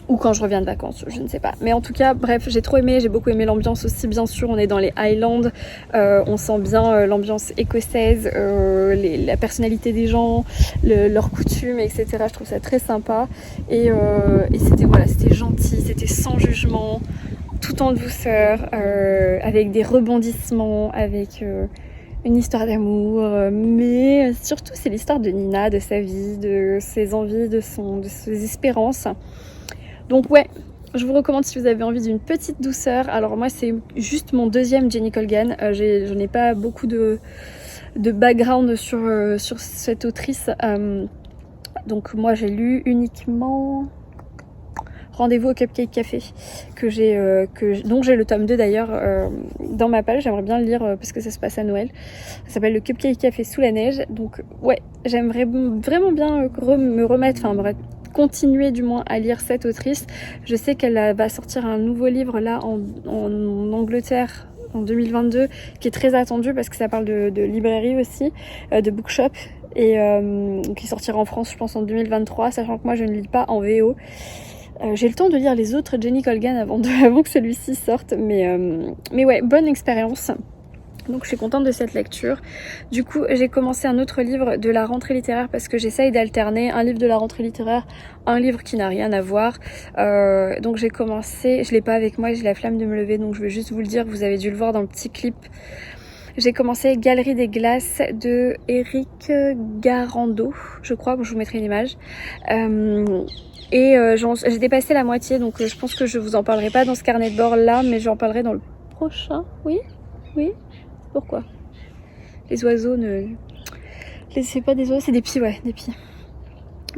Ou quand je reviens de vacances, je ne sais pas. Mais en tout cas, bref, j'ai trop aimé, j'ai beaucoup aimé l'ambiance aussi, bien sûr. On est dans les Highlands, on sent bien l'ambiance écossaise, la personnalité des gens, leurs coutumes, etc. Je trouve ça très sympa. Et c'était voilà, c'était gentil, c'était sans jugement, tout en douceur, avec des rebondissements, avec une histoire d'amour, mais surtout c'est l'histoire de Nina, de sa vie, de ses envies, de ses espérances. Donc ouais, je vous recommande si vous avez envie d'une petite douceur. Alors moi c'est juste mon deuxième Jenny Colgan, je n'ai pas beaucoup de background sur cette autrice, donc moi j'ai lu uniquement Rendez-vous au Cupcake Café, dont j'ai le tome 2 d'ailleurs dans ma page. J'aimerais bien le lire parce que ça se passe à Noël. Ça s'appelle le Cupcake Café sous la neige. Donc ouais, j'aimerais vraiment bien me remettre, continuer du moins à lire cette autrice. Je sais qu'elle va sortir un nouveau livre là en Angleterre en 2022 qui est très attendu parce que ça parle de librairie aussi, de bookshop, et qui sortira en France je pense en 2023, sachant que moi je ne lis pas en VO. J'ai le temps de lire les autres Jenny Colgan avant que celui-ci sorte, mais ouais, bonne expérience. Donc je suis contente de cette lecture. Du coup j'ai commencé un autre livre de la rentrée littéraire parce que j'essaye d'alterner un livre de la rentrée littéraire, un livre qui n'a rien à voir. Donc j'ai commencé, je l'ai pas avec moi, j'ai la flemme de me lever, donc je vais juste vous le dire, vous avez dû le voir dans le petit clip. J'ai commencé Galerie des glaces de Eric Garando, je crois, je vous mettrai une image. J'ai dépassé la moitié, donc je pense que je vous en parlerai pas dans ce carnet de bord là, mais j'en parlerai dans le prochain. Oui. Pourquoi? Les oiseaux c'est pas des oiseaux, c'est des pies, ouais, des pies.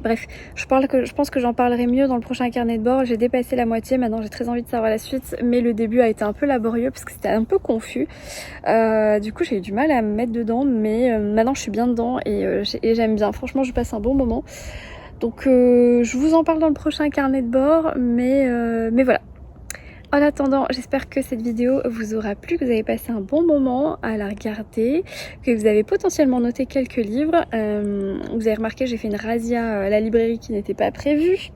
Bref, je pense que j'en parlerai mieux dans le prochain carnet de bord. J'ai dépassé la moitié, maintenant j'ai très envie de savoir la suite, mais le début a été un peu laborieux parce que c'était un peu confus. Du coup j'ai eu du mal à me mettre dedans, mais maintenant je suis bien dedans et j'aime bien. Franchement je passe un bon moment. Donc je vous en parle dans le prochain carnet de bord, mais voilà. En attendant, j'espère que cette vidéo vous aura plu, que vous avez passé un bon moment à la regarder, que vous avez potentiellement noté quelques livres. Vous avez remarqué, j'ai fait une razzia à la librairie qui n'était pas prévue.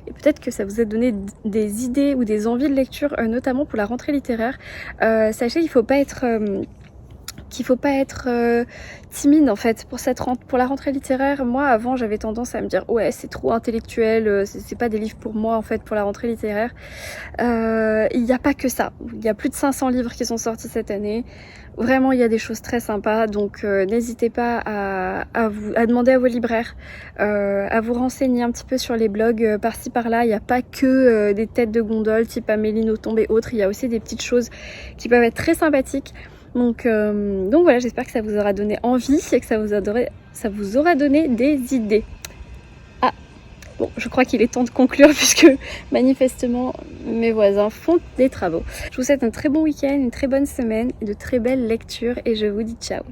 Et peut-être que ça vous a donné des idées ou des envies de lecture, notamment pour la rentrée littéraire. Sachez qu'il faut pas être... timide en fait pour la rentrée littéraire. Moi avant j'avais tendance à me dire ouais c'est trop intellectuel, c'est pas des livres pour moi en fait pour la rentrée littéraire. Il n'y a pas que ça, il y a plus de 500 livres qui sont sortis cette année. Vraiment il y a des choses très sympas, donc n'hésitez pas à demander à vos libraires, à vous renseigner un petit peu sur les blogs par-ci par-là. Il n'y a pas que des têtes de gondole type Amélie Nothomb et autres, il y a aussi des petites choses qui peuvent être très sympathiques. Donc voilà, j'espère que ça vous aura donné envie et que ça vous aura donné des idées. Ah, bon, je crois qu'il est temps de conclure puisque manifestement mes voisins font des travaux. Je vous souhaite un très bon week-end, une très bonne semaine et de très belles lectures et je vous dis ciao.